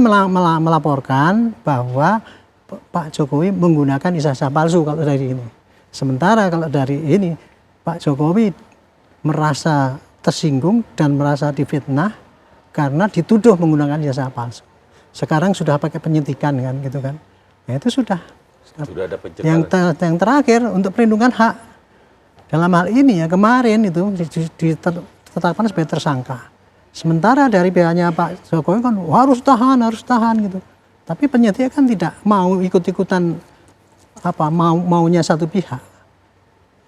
melaporkan bahwa Pak Jokowi menggunakan ijazah palsu kalau dari ini. Sementara kalau dari ini Pak Jokowi merasa tersinggung dan merasa difitnah karena dituduh menggunakan ijazah palsu. Sekarang sudah pakai penyidikan kan gitu kan. Ya itu sudah ada pencekalan. Yang terakhir untuk perlindungan hak. Dalam hal ini ya kemarin itu ditetapkan sebagai tersangka. Sementara dari pihaknya Pak Jokowi kan harus tahan gitu. Tapi penyidik kan tidak mau ikut-ikutan maunya satu pihak.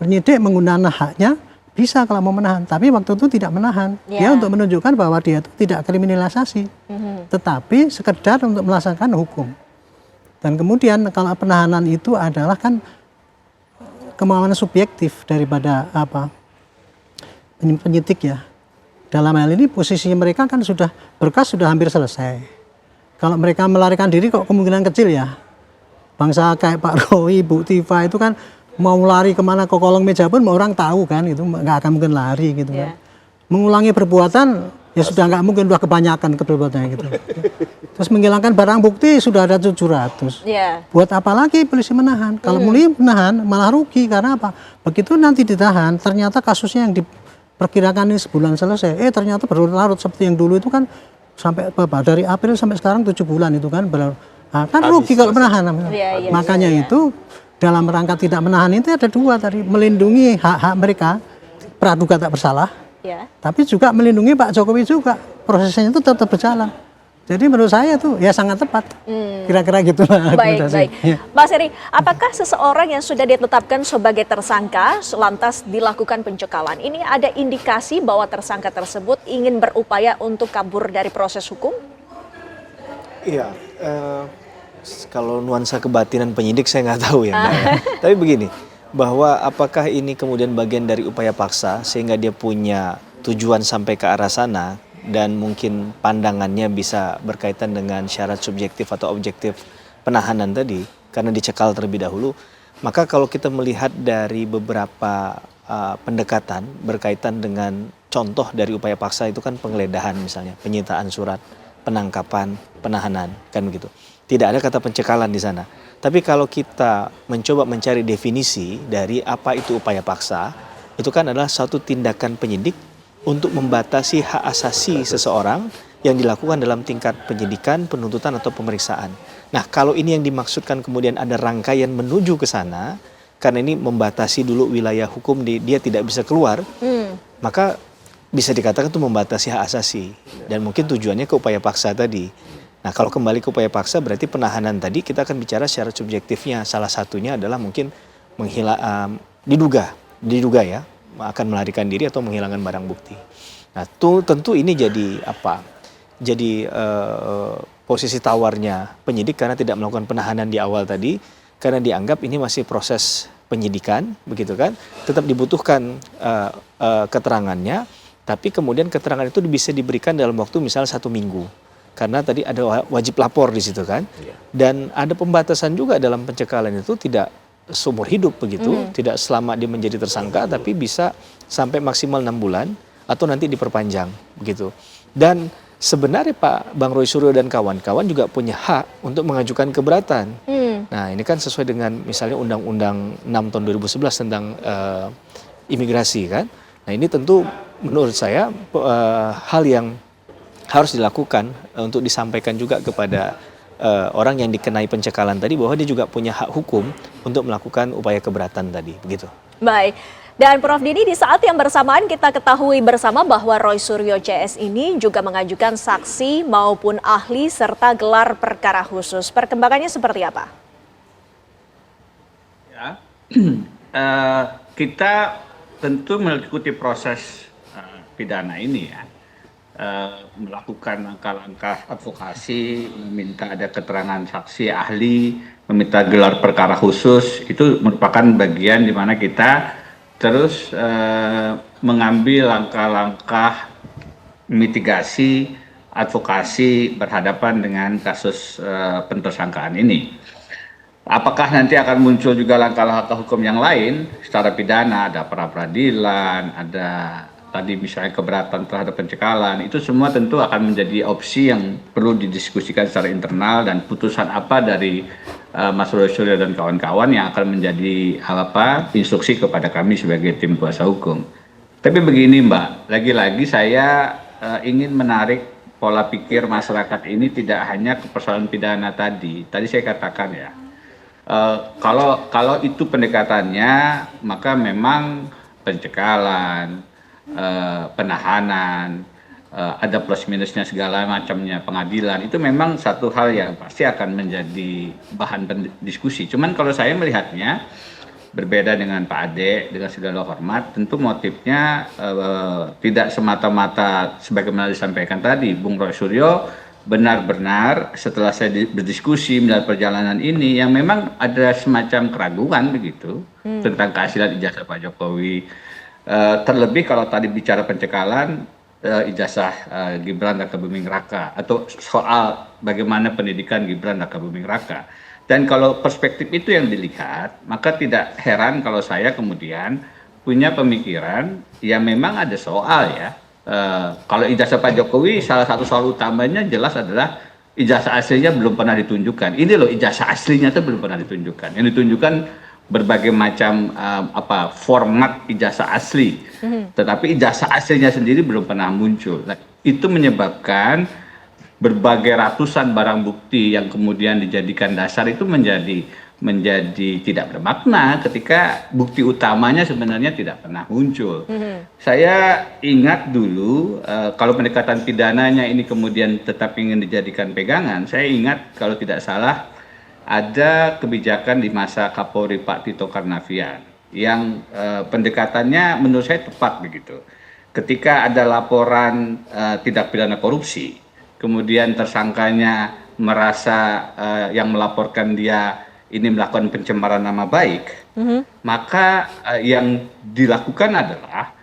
Penyidik menggunakan haknya bisa kalau mau menahan, tapi waktu itu tidak menahan. Dia untuk menunjukkan bahwa dia itu tidak kriminalisasi, tetapi sekedar untuk melaksanakan hukum. Dan kemudian kalau penahanan itu adalah kan kemauan subjektif daripada penyidik ya. Dalam hal ini posisi mereka kan berkas sudah hampir selesai. Kalau mereka melarikan diri kok kemungkinan kecil ya. Bangsa kayak Pak Roy, Bu Tifa itu kan mau lari kemana ke kolong meja pun orang tahu kan, itu nggak akan mungkin lari gitu kan. Mengulangi perbuatan ya sudah nggak mungkin, udah kebanyakan perbuatannya gitu. Terus menghilangkan barang bukti sudah ada 700. Buat apa lagi polisi menahan? Kalau polisi menahan malah rugi, karena apa? Begitu nanti ditahan, ternyata kasusnya yang diperkirakan ini sebulan selesai, ternyata berlarut seperti yang dulu itu kan sampai dari April sampai sekarang 7 bulan itu kan kan rugi kalau menahan. Makanya itu dalam rangka tidak menahan itu ada dua tadi, melindungi hak-hak mereka praduga tak bersalah, tapi juga melindungi Pak Jokowi juga, prosesnya itu tetap berjalan. Jadi menurut saya tuh ya sangat tepat, kira-kira gitulah. Baik. Mas Heri, apakah seseorang yang sudah ditetapkan sebagai tersangka lantas dilakukan pencekalan, ini ada indikasi bahwa tersangka tersebut ingin berupaya untuk kabur dari proses hukum? Iya, kalau nuansa kebatinan penyidik saya nggak tahu ya. Tapi begini, bahwa apakah ini kemudian bagian dari upaya paksa sehingga dia punya tujuan sampai ke arah sana, dan mungkin pandangannya bisa berkaitan dengan syarat subjektif atau objektif penahanan tadi karena dicekal terlebih dahulu. Maka kalau kita melihat dari beberapa pendekatan berkaitan dengan contoh dari upaya paksa itu kan penggeledahan misalnya, penyitaan surat, penangkapan, penahanan, kan begitu. Tidak ada kata pencekalan di sana. Tapi kalau kita mencoba mencari definisi dari apa itu upaya paksa, itu kan adalah suatu tindakan penyidik untuk membatasi hak asasi seseorang yang dilakukan dalam tingkat penyidikan, penuntutan, atau pemeriksaan. Nah, kalau ini yang dimaksudkan kemudian ada rangkaian menuju ke sana, karena ini membatasi dulu wilayah hukum, dia tidak bisa keluar, maka bisa dikatakan itu membatasi hak asasi. Dan mungkin tujuannya ke upaya paksa tadi. Nah, kalau kembali ke upaya paksa berarti penahanan tadi kita akan bicara secara subjektifnya. Salah satunya adalah mungkin diduga ya, akan melarikan diri atau menghilangkan barang bukti. Nah, tentu ini jadi apa? Jadi posisi tawarnya penyidik karena tidak melakukan penahanan di awal tadi, karena dianggap ini masih proses penyidikan, begitu kan? Tetap dibutuhkan keterangannya, tapi kemudian keterangan itu bisa diberikan dalam waktu misal 1 minggu. Karena tadi ada wajib lapor di situ kan, dan ada pembatasan juga dalam pencekalan itu, tidak seumur hidup begitu, tidak selama dia menjadi tersangka, tapi bisa sampai maksimal 6 bulan atau nanti diperpanjang begitu. Dan sebenarnya Pak Bang Roy Suryo dan kawan-kawan juga punya hak untuk mengajukan keberatan. Nah, ini kan sesuai dengan misalnya Undang-Undang 6 tahun 2011 tentang imigrasi kan. Nah, ini tentu menurut saya hal yang harus dilakukan untuk disampaikan juga kepada orang yang dikenai pencekalan tadi, bahwa dia juga punya hak hukum untuk melakukan upaya keberatan tadi, begitu. Baik. Dan Prof Dini, di saat yang bersamaan kita ketahui bersama bahwa Roy Suryo CS ini juga mengajukan saksi maupun ahli serta gelar perkara khusus. Perkembangannya seperti apa? Ya, kita tentu mengikuti proses pidana ini ya. Melakukan langkah-langkah advokasi, meminta ada keterangan saksi ahli, meminta gelar perkara khusus, itu merupakan bagian di mana kita terus mengambil langkah-langkah mitigasi, advokasi berhadapan dengan kasus pentersangkaan ini. Apakah nanti akan muncul juga langkah-langkah hukum yang lain secara pidana, ada pra-peradilan, ada tadi misalnya keberatan terhadap pencekalan, itu semua tentu akan menjadi opsi yang perlu didiskusikan secara internal, dan putusan apa dari Mas Roy Suryo dan kawan-kawan yang akan menjadi instruksi kepada kami sebagai tim kuasa hukum. Tapi begini Mbak, lagi-lagi saya ingin menarik pola pikir masyarakat ini tidak hanya ke persoalan pidana tadi. Tadi saya katakan ya, kalau itu pendekatannya, maka memang pencekalan, penahanan, ada plus minusnya segala macamnya, pengadilan, itu memang satu hal yang pasti akan menjadi bahan diskusi. Cuman kalau saya melihatnya berbeda dengan Pak Ade, dengan segala hormat, tentu motifnya tidak semata-mata sebagaimana disampaikan tadi Bung Roy Suryo. Benar-benar setelah saya berdiskusi melihat perjalanan ini, yang memang ada semacam keraguan begitu tentang keasilan ijazah Pak Jokowi. Terlebih kalau tadi bicara pencekalan, ijazah Gibran Raka Buming Raka, atau soal bagaimana pendidikan Gibran Raka Buming Raka. Dan kalau perspektif itu yang dilihat, maka tidak heran kalau saya kemudian punya pemikiran ya memang ada soal ya. Kalau ijazah Pak Jokowi salah satu soal utamanya jelas adalah ijazah aslinya belum pernah ditunjukkan. Ini loh ijazah aslinya itu belum pernah ditunjukkan. Yang ditunjukkan berbagai macam format ijazah asli. Tetapi ijazah aslinya sendiri belum pernah muncul. Nah, itu menyebabkan berbagai ratusan barang bukti yang kemudian dijadikan dasar itu menjadi tidak bermakna ketika bukti utamanya sebenarnya tidak pernah muncul. Saya ingat dulu kalau pendekatan pidananya ini kemudian tetap ingin dijadikan pegangan, saya ingat kalau tidak salah ada kebijakan di masa Kapolri Pak Tito Karnavian yang pendekatannya menurut saya tepat begitu. Ketika ada laporan tindak pidana korupsi, kemudian tersangkanya merasa yang melaporkan dia ini melakukan pencemaran nama baik, maka yang dilakukan adalah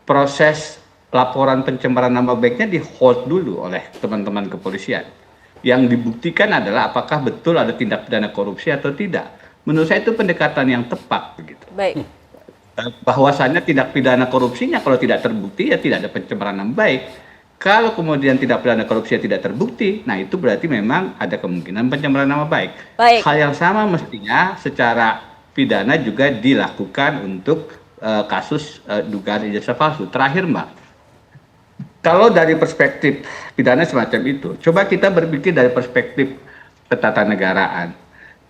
proses laporan pencemaran nama baiknya di hold dulu oleh teman-teman kepolisian. Yang dibuktikan adalah apakah betul ada tindak pidana korupsi atau tidak. Menurut saya itu pendekatan yang tepat begitu. Baik. Bahwasannya tindak pidana korupsinya kalau tidak terbukti ya tidak ada pencemaran nama baik. Kalau kemudian tindak pidana korupsi tidak terbukti, nah itu berarti memang ada kemungkinan pencemaran nama baik. Hal yang sama mestinya secara pidana juga dilakukan untuk kasus dugaan ijazah palsu. Terakhir Mbak, kalau dari perspektif pidana semacam itu, coba kita berpikir dari perspektif ketatanegaraan.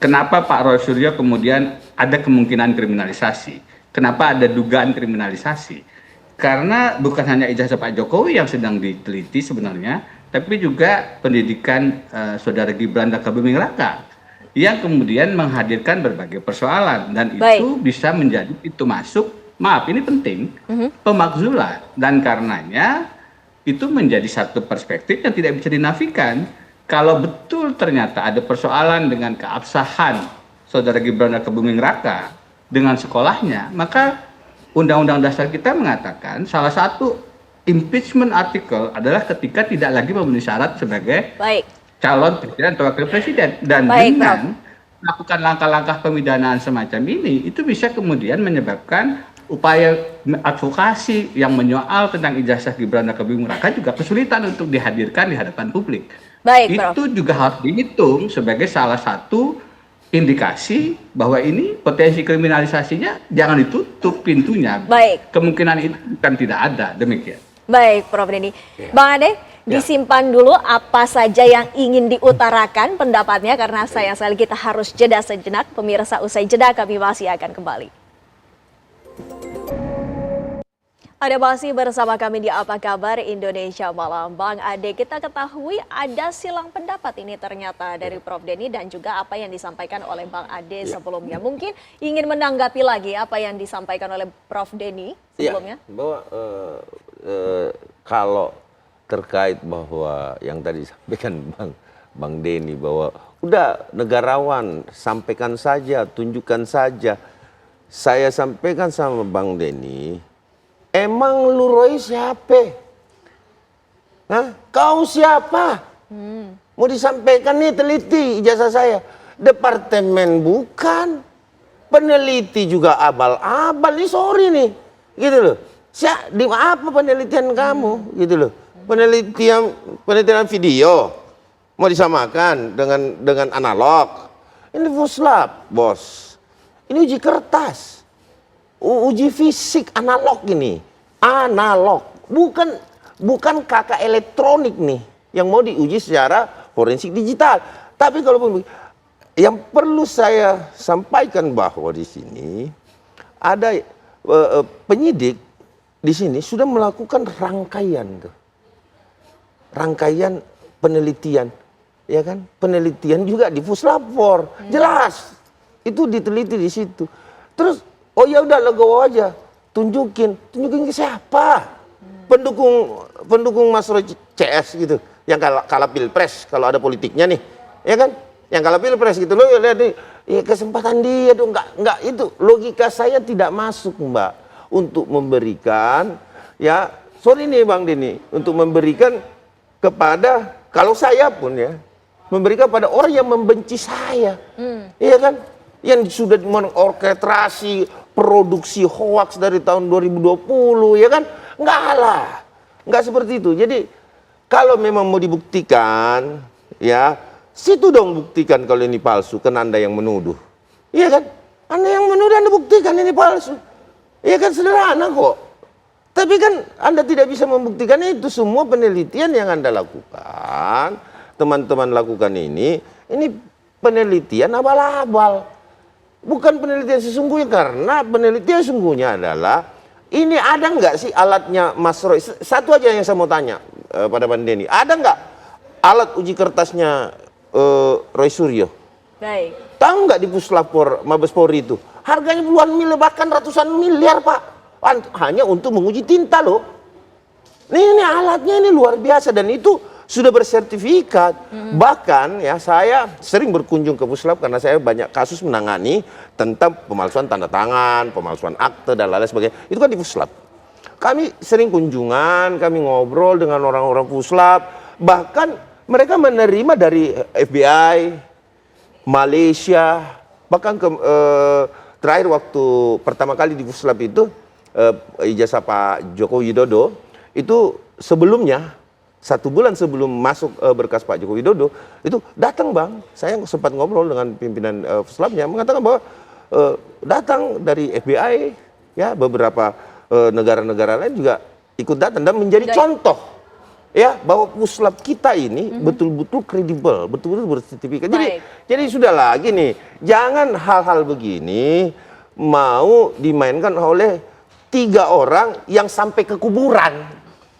Kenapa Pak Roy Suryo kemudian ada kemungkinan kriminalisasi? Kenapa ada dugaan kriminalisasi? Karena bukan hanya ijazah Pak Jokowi yang sedang diteliti sebenarnya, tapi juga pendidikan Saudara Gibran Rakabuming Raka yang kemudian menghadirkan berbagai persoalan dan itu bisa menjadi pintu masuk, maaf ini penting, pemakzulan, dan karenanya itu menjadi satu perspektif yang tidak bisa dinafikan. Kalau betul ternyata ada persoalan dengan keabsahan Saudara Gibran Rakabuming Raka dengan sekolahnya, maka Undang-Undang Dasar kita mengatakan salah satu impeachment article adalah ketika tidak lagi memenuhi syarat sebagai calon presiden atau wakil presiden. Dan dengan melakukan langkah-langkah pemidanaan semacam ini, itu bisa kemudian menyebabkan upaya advokasi yang menyoal tentang ijazah Gibran Rakabuming Raka juga kesulitan untuk dihadirkan di hadapan publik. Itu juga harus dihitung sebagai salah satu indikasi bahwa ini potensi kriminalisasinya jangan ditutup pintunya. Kemungkinan itu bukan tidak ada, demikian. Baik, Prof. Denny. Bang Ade, disimpan dulu apa saja yang ingin diutarakan pendapatnya karena sayang sekali kita harus jeda sejenak. Pemirsa, usai jeda kami masih akan kembali. Ada masih bersama kami di Apa Kabar Indonesia Malam. Bang Ade, kita ketahui ada silang pendapat ini ternyata dari Prof. Denny dan juga apa yang disampaikan oleh Bang Ade sebelumnya. Mungkin ingin menanggapi lagi apa yang disampaikan oleh Prof. Denny sebelumnya? Bahwa kalau terkait bahwa yang tadi disampaikan Bang Denny bahwa udah negarawan, sampaikan saja, tunjukkan saja. Saya sampaikan sama Bang Denny, emang lu Roy siapa? Hah? Kau siapa? Mau disampaikan nih teliti ijazah saya. Departemen bukan. Peneliti juga abal-abal. Nih sorry nih. Gitu loh. Di apa penelitian kamu? Gitu loh. Penelitian video. Mau disamakan dengan analog. Ini fuslab, bos. Ini uji kertas. Uji fisik analog ini, analog, bukan kakak elektronik nih yang mau diuji secara forensik digital. Tapi kalau yang perlu saya sampaikan bahwa di sini ada penyidik di sini sudah melakukan rangkaian penelitian, ya kan? Penelitian juga di Puslapfor, jelas itu diteliti di situ. Terus oh ya udah legowo aja, tunjukin ke siapa? Pendukung Mas Roy CS gitu, yang kalah pilpres kalau ada politiknya nih, ya kan? Yang kalah pilpres gitu loh, lihat nih, ya kesempatan dia dong, nggak itu logika saya tidak masuk Mbak untuk memberikan, ya sorry nih Bang Denny, untuk memberikan kepada kalau saya pun ya memberikan pada orang yang membenci saya. Iya kan? Yang sudah mengorkestrasi produksi hoaks dari tahun 2020, ya kan? Enggak lah. Enggak seperti itu. Jadi kalau memang mau dibuktikan, ya situ dong buktikan kalau ini palsu, kan Anda yang menuduh. Iya kan? Anda yang menuduh, Anda buktikan ini palsu. Iya kan, sederhana kok. Tapi kan Anda tidak bisa membuktikan itu. Semua penelitian yang Anda lakukan, teman-teman lakukan ini penelitian abal-abal. Bukan penelitian sesungguhnya, karena penelitian sesungguhnya adalah ini ada nggak sih alatnya Mas Roy? Satu aja yang saya mau tanya pada Bang Denny. Ada nggak alat uji kertasnya Roy Suryo? Baik. Tahu nggak di Puslapor Mabes Polri itu? Harganya puluhan miliar, bahkan ratusan miliar, Pak. Hanya untuk menguji tinta loh. Ini alatnya ini luar biasa dan itu sudah bersertifikat. Bahkan ya saya sering berkunjung ke Puslap karena saya banyak kasus menangani tentang pemalsuan tanda tangan, pemalsuan akte dan lain sebagainya. Itu kan di Puslap. Kami sering kunjungan, kami ngobrol dengan orang-orang Puslap. Bahkan mereka menerima dari FBI, Malaysia, bahkan terakhir waktu pertama kali di Puslap itu ijazah Pak Joko Widodo itu sebelumnya 1 bulan sebelum masuk berkas Pak Joko Widodo itu datang Bang, saya sempat ngobrol dengan pimpinan Puslapnya mengatakan bahwa datang dari FBI ya beberapa negara-negara lain juga ikut datang dan menjadi contoh ya bahwa Puslap kita ini betul-betul kredibel, betul-betul bersertifikat. Jadi sudah lagi nih, jangan hal-hal begini mau dimainkan oleh 3 orang yang sampai ke kuburan.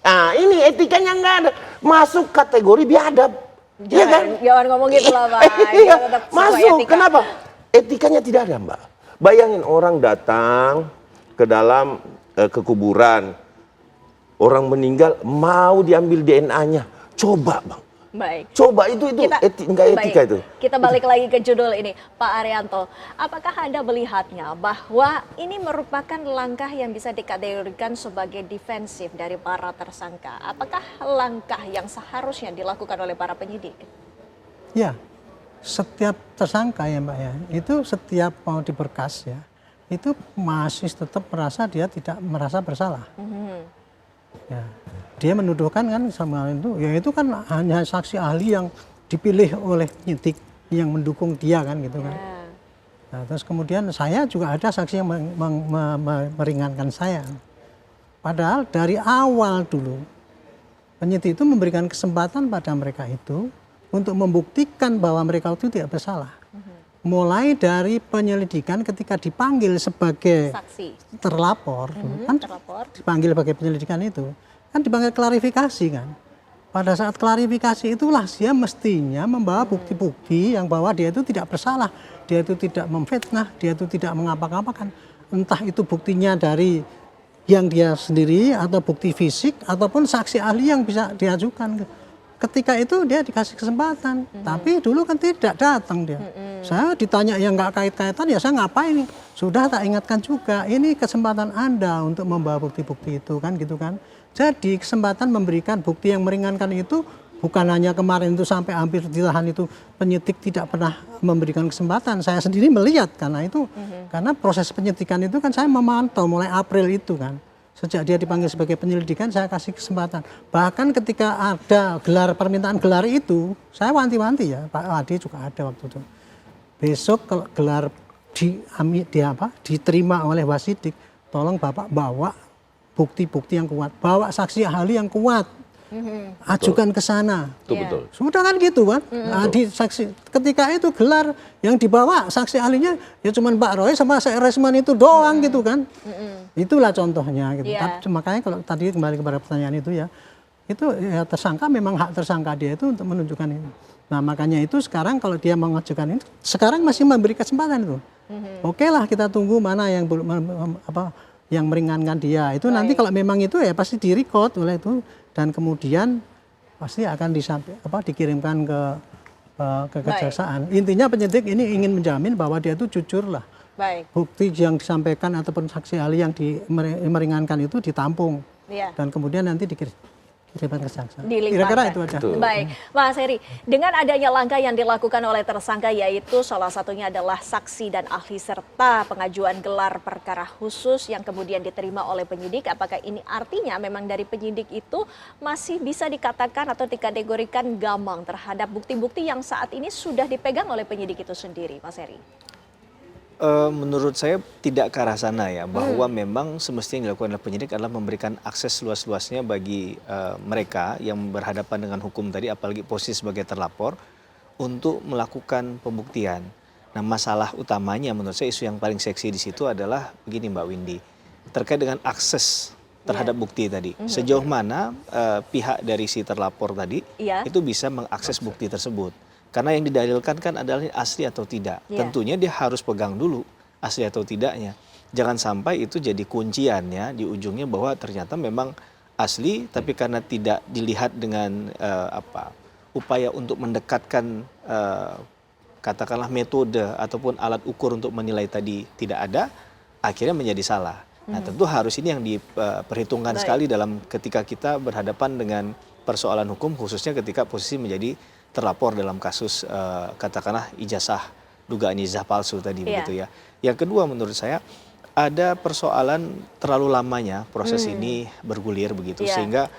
Nah, ini etikanya nggak ada. Masuk kategori biadab. Iya kan? Jangan ngomong gitu lah, Pak. Iya, masuk. Kenapa? Etikanya tidak ada, Mbak. Bayangin orang datang ke dalam ke kuburan. Orang meninggal mau diambil DNA-nya. Coba, Bang. Baik. Coba itu nggak etika itu. Kita balik lagi ke judul ini, Pak Arianto. Apakah Anda melihatnya bahwa ini merupakan langkah yang bisa dikategorikan sebagai defensif dari para tersangka? Apakah langkah yang seharusnya dilakukan oleh para penyidik? Ya, setiap tersangka ya Mbak ya, itu setiap mau diberkas ya, itu masih tetap merasa dia tidak merasa bersalah. Ya. Dia menuduhkan kan sama itu, ya itu kan hanya saksi ahli yang dipilih oleh penyidik yang mendukung dia kan gitu kan. Nah, terus kemudian saya juga ada saksi yang meringankan saya. Padahal dari awal dulu penyidik itu memberikan kesempatan pada mereka itu untuk membuktikan bahwa mereka itu tidak bersalah. Mulai dari penyelidikan ketika dipanggil sebagai saksi terlapor, kan dipanggil sebagai penyelidikan itu. Kan dipanggil klarifikasi kan. Pada saat klarifikasi itulah dia mestinya membawa bukti-bukti yang bahwa dia itu tidak bersalah, dia itu tidak memfitnah, dia itu tidak mengapa-ngapakan. Entah itu buktinya dari yang dia sendiri atau bukti fisik ataupun saksi ahli yang bisa diajukan. Ketika itu dia dikasih kesempatan, tapi dulu kan tidak datang dia. Saya ditanya yang nggak kait-kaitan ya saya ngapain? Sudah tak ingatkan juga, ini kesempatan Anda untuk membawa bukti-bukti itu kan gitu kan. Jadi kesempatan memberikan bukti yang meringankan itu bukan hanya kemarin itu sampai hampir ditahan itu penyidik tidak pernah memberikan kesempatan. Saya sendiri melihat karena itu karena proses penyidikan itu kan saya memantau mulai April itu kan. Sejak dia dipanggil sebagai penyelidikan saya kasih kesempatan. Bahkan ketika ada permintaan gelar itu saya wanti-wanti ya, Pak Adi juga ada waktu itu. Besok kalau gelar diterima oleh Wasidik, tolong Bapak bawa bukti-bukti yang kuat, bawa saksi ahli yang kuat, ajukan ke sana. Betul. Sudah kan gitu kan. Nah, ketika itu gelar yang dibawa saksi ahlinya ya cuma Pak Roy sama Syekh Resman itu doang gitu kan. Itulah contohnya gitu. Makanya kalau tadi kembali kepada pertanyaan itu ya, itu ya tersangka memang hak tersangka dia itu untuk menunjukkan itu. Nah makanya itu sekarang kalau dia mengajukan itu, sekarang masih memberi kesempatan itu. Oke lah kita tunggu mana yang yang meringankan dia. Itu nanti kalau memang itu ya pasti direcord oleh itu dan kemudian pasti akan dikirimkan ke kejaksaan. Intinya penyidik ini ingin menjamin bahwa dia itu jujur lah. Bukti yang disampaikan ataupun saksi ahli yang meringankan itu ditampung dan kemudian nanti Dilimpahkan ke jaksa. Dilimpahkan. Kira-kira itu aja. Baik, Mas Heri, dengan adanya langkah yang dilakukan oleh tersangka yaitu salah satunya adalah saksi dan ahli serta pengajuan gelar perkara khusus yang kemudian diterima oleh penyidik, apakah ini artinya memang dari penyidik itu masih bisa dikatakan atau dikategorikan gamang terhadap bukti-bukti yang saat ini sudah dipegang oleh penyidik itu sendiri, Mas Heri? Menurut saya tidak ke arah sana ya, bahwa memang semestinya yang dilakukan oleh penyidik adalah memberikan akses luas-luasnya bagi mereka yang berhadapan dengan hukum tadi, apalagi posisi sebagai terlapor, untuk melakukan pembuktian. Nah, masalah utamanya menurut saya isu yang paling seksi di situ adalah begini Mbak Windy, terkait dengan akses terhadap bukti tadi. Sejauh mana pihak dari si terlapor tadi itu bisa mengakses bukti tersebut. Karena yang didalilkan kan adalah asli atau tidak. Tentunya dia harus pegang dulu asli atau tidaknya. Jangan sampai itu jadi kunciannya di ujungnya bahwa ternyata memang asli, tapi karena tidak dilihat dengan upaya untuk mendekatkan katakanlah metode ataupun alat ukur untuk menilai tadi tidak ada, akhirnya menjadi salah. Nah, tentu harus ini yang diperhitungkan sekali dalam ketika kita berhadapan dengan persoalan hukum, khususnya ketika posisi menjadi terlapor dalam kasus katakanlah dugaan ijazah palsu tadi begitu ya. Yang kedua menurut saya ada persoalan terlalu lamanya proses ini bergulir begitu sehingga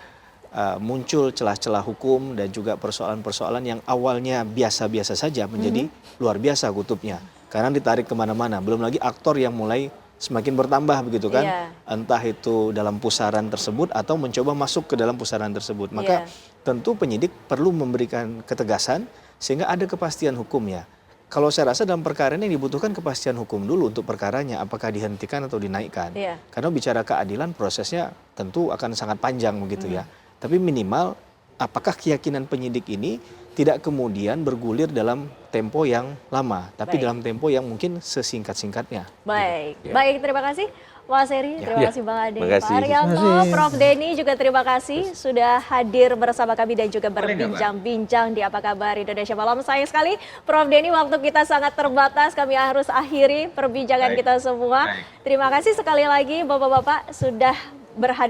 muncul celah-celah hukum dan juga persoalan-persoalan yang awalnya biasa-biasa saja menjadi luar biasa kutubnya karena ditarik kemana-mana. Belum lagi aktor yang mulai semakin bertambah begitu kan, entah itu dalam pusaran tersebut atau mencoba masuk ke dalam pusaran tersebut. Maka tentu penyidik perlu memberikan ketegasan sehingga ada kepastian hukumnya. Kalau saya rasa dalam perkara ini dibutuhkan kepastian hukum dulu untuk perkaranya, apakah dihentikan atau dinaikkan. Karena bicara keadilan prosesnya tentu akan sangat panjang begitu ya. Tapi minimal apakah keyakinan penyidik ini tidak kemudian bergulir dalam tempo yang lama, tapi dalam tempo yang mungkin sesingkat-singkatnya. Baik, baik, terima kasih Mas Heri, terima kasih Bang Ade, Pak Haryanto, Prof Denny juga terima kasih sudah hadir bersama kami dan juga berbincang-bincang di Apa Kabar Indonesia Malam. Sayang sekali Prof Denny, waktu kita sangat terbatas, kami harus akhiri perbincangan kita semua. Terima kasih sekali lagi Bapak-Bapak sudah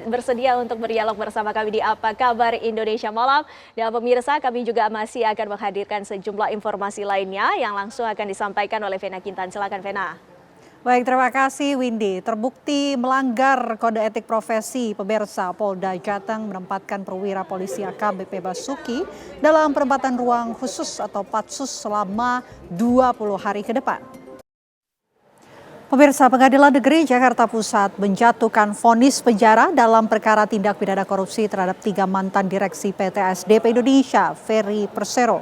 bersedia untuk berdialog bersama kami di Apa Kabar Indonesia Malam. Dan pemirsa, kami juga masih akan menghadirkan sejumlah informasi lainnya yang langsung akan disampaikan oleh Vena Kintan. Silakan Vena. Baik, terima kasih Windy. Terbukti melanggar kode etik profesi, pemirsa Polda Jateng menempatkan perwira polisi AKBP Basuki dalam penempatan ruang khusus atau patsus selama 20 hari ke depan. Pemirsa, Pengadilan Negeri Jakarta Pusat menjatuhkan vonis penjara dalam perkara tindak pidana korupsi terhadap 3 mantan direksi PT SDP Indonesia, Ferry Persero.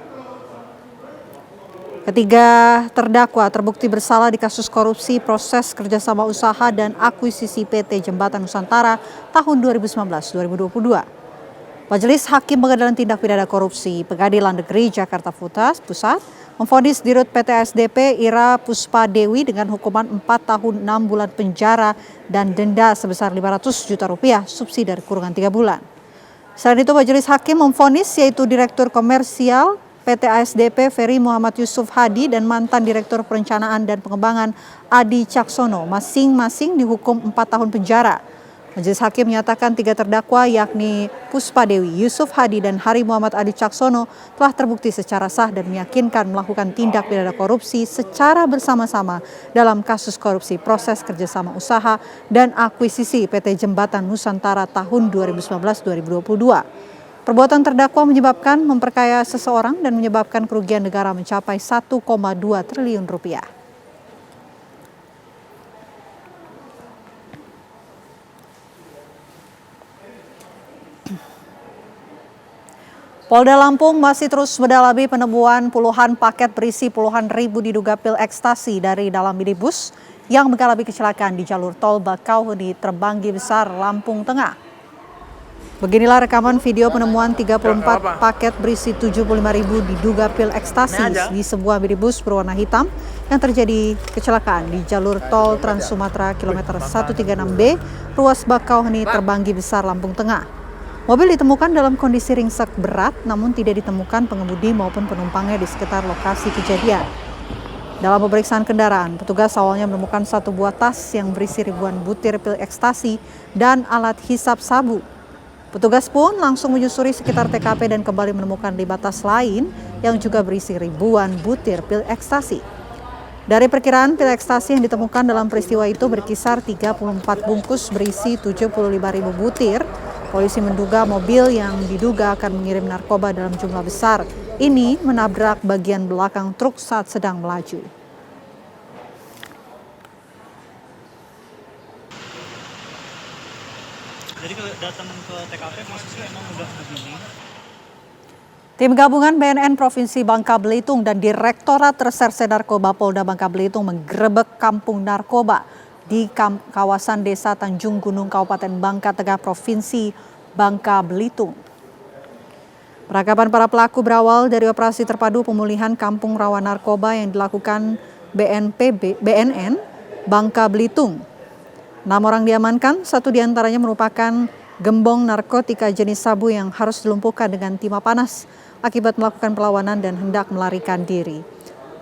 Ketiga terdakwa terbukti bersalah di kasus korupsi proses kerjasama usaha dan akuisisi PT Jembatan Nusantara tahun 2019-2022. Majelis Hakim Pengadilan Tindak Pidana Korupsi Pengadilan Negeri Jakarta Pusat memvonis Dirut PT SDP Ira Puspadewi dengan hukuman 4 tahun 6 bulan penjara dan denda sebesar Rp500 juta subsidi dari kurungan 3 bulan. Selain itu, Majelis Hakim memvonis yaitu Direktur Komersial PT ASDP Ferry Muhammad Yusuf Hadi dan mantan Direktur Perencanaan dan Pengembangan Adi Caksono masing-masing dihukum 4 tahun penjara. Majelis Hakim menyatakan 3 terdakwa yakni Puspadewi, Yusuf Hadi, dan Hari Muhammad Adi Caksono telah terbukti secara sah dan meyakinkan melakukan tindak pidana korupsi secara bersama-sama dalam kasus korupsi proses kerjasama usaha dan akuisisi PT Jembatan Nusantara tahun 2019-2022. Perbuatan terdakwa menyebabkan memperkaya seseorang dan menyebabkan kerugian negara mencapai 1,2 triliun rupiah. Polda Lampung masih terus mendalami penemuan puluhan paket berisi puluhan ribu diduga pil ekstasi dari dalam minibus yang mengalami kecelakaan di jalur tol Bakauheni, Trembanggi Besar, Lampung Tengah. Beginilah rekaman video penemuan 34 paket berisi 75.000 diduga pil ekstasi di sebuah minibus berwarna hitam yang terjadi kecelakaan di jalur tol Trans Sumatera kilometer 136B, ruas Bakauheni, Trembanggi Besar, Lampung Tengah. Mobil ditemukan dalam kondisi ringsek berat, namun tidak ditemukan pengemudi maupun penumpangnya di sekitar lokasi kejadian. Dalam pemeriksaan kendaraan, petugas awalnya menemukan 1 buah tas yang berisi ribuan butir pil ekstasi dan alat hisap sabu. Petugas pun langsung menyusuri sekitar TKP dan kembali menemukan 5 tas lain yang juga berisi ribuan butir pil ekstasi. Dari perkiraan pil ekstasi yang ditemukan dalam peristiwa itu berkisar 34 bungkus berisi 75.000 butir. Polisi menduga mobil yang diduga akan mengirim narkoba dalam jumlah besar ini menabrak bagian belakang truk saat sedang melaju. Jadi kalau datang ke TKP posisinya emang udah begini. Tim gabungan BNN Provinsi Bangka Belitung dan Direktorat Reserse Narkoba Polda Bangka Belitung menggerebek kampung narkoba di kawasan Desa Tanjung Gunung Kabupaten Bangka Tengah Provinsi Bangka Belitung. Penangkapan para pelaku berawal dari operasi terpadu pemulihan kampung rawan narkoba yang dilakukan BNN Bangka Belitung. 6 orang diamankan, 1 diantaranya merupakan gembong narkotika jenis sabu yang harus dilumpuhkan dengan timah panas akibat melakukan perlawanan dan hendak melarikan diri.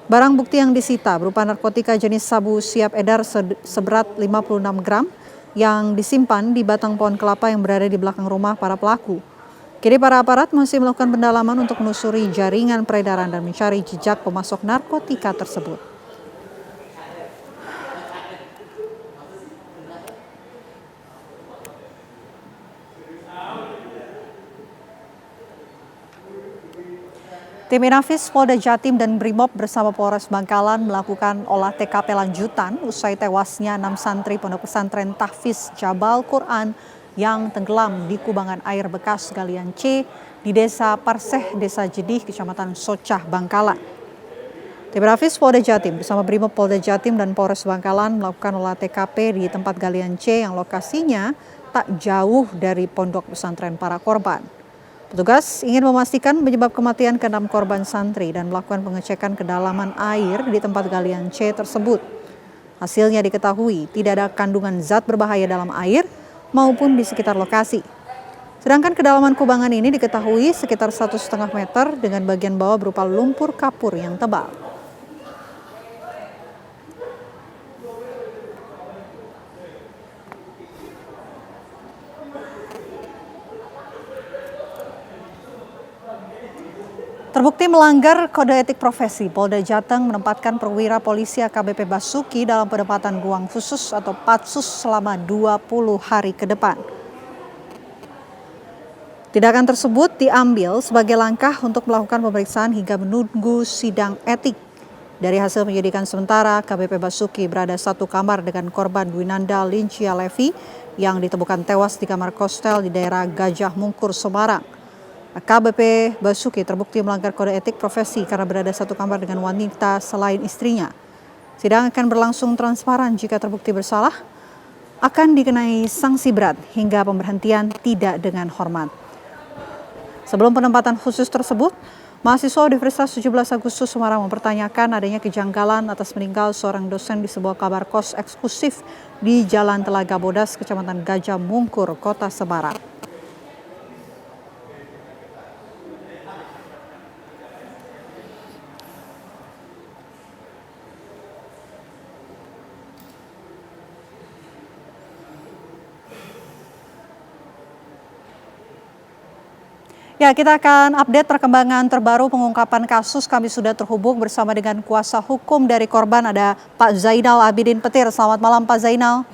Barang bukti yang disita berupa narkotika jenis sabu siap edar seberat 56 gram yang disimpan di batang pohon kelapa yang berada di belakang rumah para pelaku. Kini para aparat masih melakukan pendalaman untuk menelusuri jaringan peredaran dan mencari jejak pemasok narkotika tersebut. Tim Inafis Polda Jatim dan Brimob bersama Polres Bangkalan melakukan olah TKP lanjutan usai tewasnya 6 santri Pondok Pesantren Tahfiz Jabal Quran yang tenggelam di kubangan air bekas galian C di Desa Parseh, Desa Jedih, Kecamatan Socah, Bangkalan. Tim Inafis Polda Jatim bersama Brimob Polda Jatim dan Polres Bangkalan melakukan olah TKP di tempat galian C yang lokasinya tak jauh dari pondok pesantren para korban. Petugas ingin memastikan penyebab kematian ke-6 korban santri dan melakukan pengecekan kedalaman air di tempat galian C tersebut. Hasilnya diketahui tidak ada kandungan zat berbahaya dalam air maupun di sekitar lokasi. Sedangkan kedalaman kubangan ini diketahui sekitar 1,5 meter dengan bagian bawah berupa lumpur kapur yang tebal. Terbukti melanggar kode etik profesi, Polda Jateng menempatkan perwira polisi AKBP Basuki dalam penempatan ruang khusus atau patsus selama 20 hari ke depan. Tindakan tersebut diambil sebagai langkah untuk melakukan pemeriksaan hingga menunggu sidang etik. Dari hasil penyidikan sementara, AKBP Basuki berada satu kamar dengan korban Dwinanda Lincia Levi yang ditemukan tewas di kamar kostel di daerah Gajah Mungkur, Semarang. AKBP Basuki terbukti melanggar kode etik profesi karena berada satu kamar dengan wanita selain istrinya. Sidang akan berlangsung transparan. Jika terbukti bersalah, akan dikenai sanksi berat hingga pemberhentian tidak dengan hormat. Sebelum penempatan khusus tersebut, mahasiswa Universitas 17 Agustus Semarang mempertanyakan adanya kejanggalan atas meninggal seorang dosen di sebuah kamar kos eksklusif di Jalan Telaga Bodas, Kecamatan Gajah Mungkur, Kota Semarang. Ya, kita akan update perkembangan terbaru pengungkapan kasus. Kami sudah terhubung bersama dengan kuasa hukum dari korban, ada Pak Zainal Abidin Petir. Selamat malam Pak Zainal.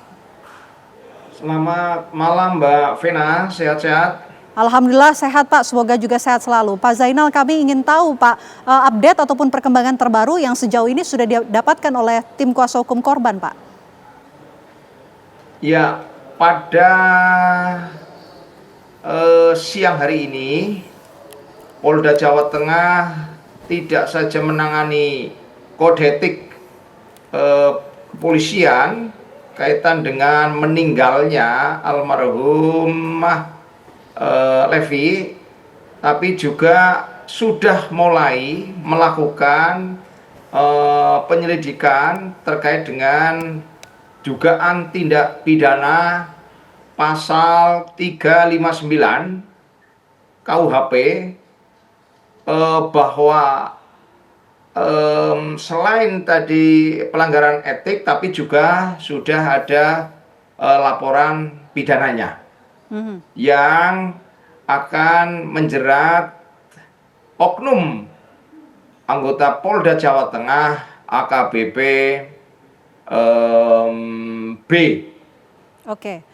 Selamat malam Mbak Vena, sehat-sehat? Alhamdulillah sehat Pak, semoga juga sehat selalu. Pak Zainal, kami ingin tahu Pak, update ataupun perkembangan terbaru yang sejauh ini sudah didapatkan oleh tim kuasa hukum korban Pak. Ya, pada siang hari ini Polda Jawa Tengah tidak saja menangani kode etik kepolisian kaitan dengan meninggalnya almarhumah Levi, tapi juga sudah mulai melakukan penyelidikan terkait dengan dugaan tindak pidana pasal 359 KUHP bahwa selain tadi pelanggaran etik tapi juga sudah ada laporan pidananya yang akan menjerat oknum anggota Polda Jawa Tengah AKBP B. Oke.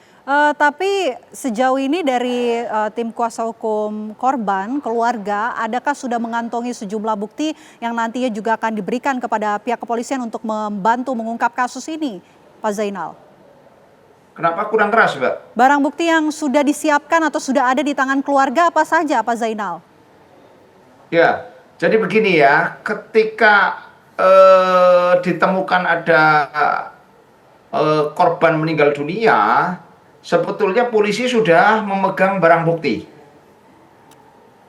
Tapi sejauh ini dari tim kuasa hukum korban, keluarga, adakah sudah mengantongi sejumlah bukti yang nantinya juga akan diberikan kepada pihak kepolisian untuk membantu mengungkap kasus ini, Pak Zainal? Kenapa kurang keras, Mbak? Barang bukti yang sudah disiapkan atau sudah ada di tangan keluarga apa saja, Pak Zainal? Ya, jadi begini ya, ketika ditemukan ada korban meninggal dunia, sebetulnya polisi sudah memegang barang bukti.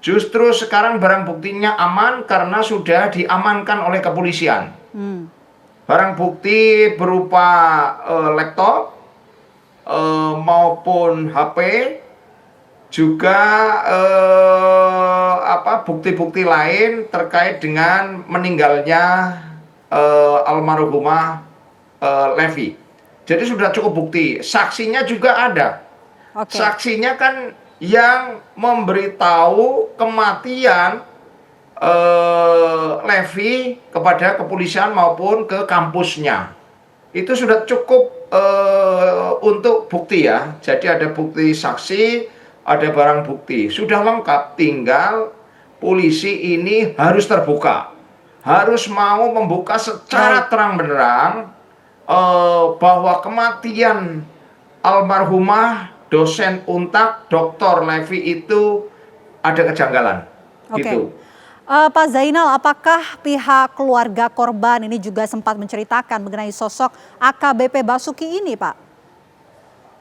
Justru sekarang barang buktinya aman karena sudah diamankan oleh kepolisian. Barang bukti berupa laptop maupun HP, juga bukti-bukti lain terkait dengan meninggalnya almarhumah Levi. Jadi sudah cukup bukti. Saksinya juga ada. Saksinya kan yang memberitahu kematian Levi kepada kepolisian maupun ke kampusnya. Itu sudah cukup untuk bukti ya. Jadi ada bukti saksi, ada barang bukti. Sudah lengkap, tinggal polisi ini harus terbuka. Harus mau membuka secara terang-benderang bahwa kematian almarhumah dosen Untak Dr. Levi itu ada kejanggalan. Gitu. Pak Zainal, apakah pihak keluarga korban ini juga sempat menceritakan mengenai sosok AKBP Basuki ini, Pak?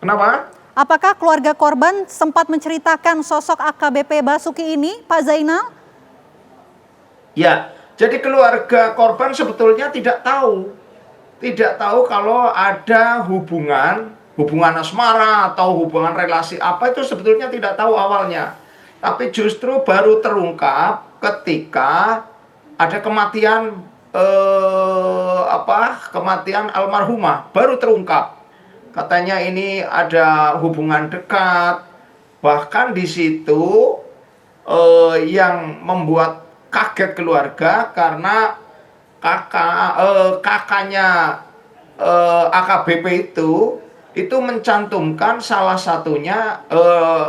Kenapa? Apakah keluarga korban sempat menceritakan sosok AKBP Basuki ini, Pak Zainal? Ya, jadi keluarga korban sebetulnya tidak tahu. Tidak tahu kalau ada hubungan asmara atau hubungan relasi apa, itu sebetulnya tidak tahu awalnya. Tapi justru baru terungkap ketika ada kematian kematian almarhumah, baru terungkap. Katanya ini ada hubungan dekat. Bahkan di situ yang membuat kaget keluarga karena kakaknya AKBP itu mencantumkan salah satunya,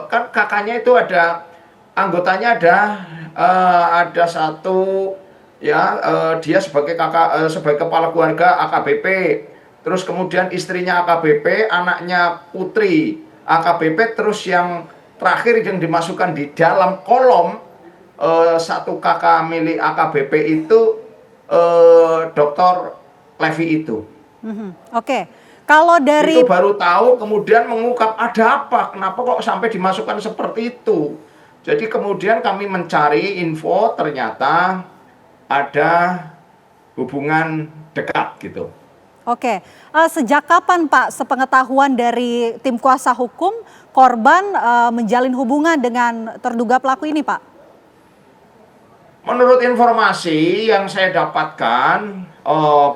kan kakaknya itu ada anggotanya ada satu ya, dia sebagai sebagai kepala keluarga AKBP, terus kemudian istrinya AKBP, anaknya putri AKBP, terus yang terakhir yang dimasukkan di dalam kolom satu kakak milik AKBP itu Dr. Levi itu. Oke. Kalau dari itu baru tahu, kemudian mengungkap ada apa, kenapa kok sampai dimasukkan seperti itu. Jadi kemudian kami mencari info, ternyata ada hubungan dekat gitu. Oke, sejak kapan Pak sepengetahuan dari tim kuasa hukum korban menjalin hubungan dengan terduga pelaku ini, Pak? Menurut informasi yang saya dapatkan,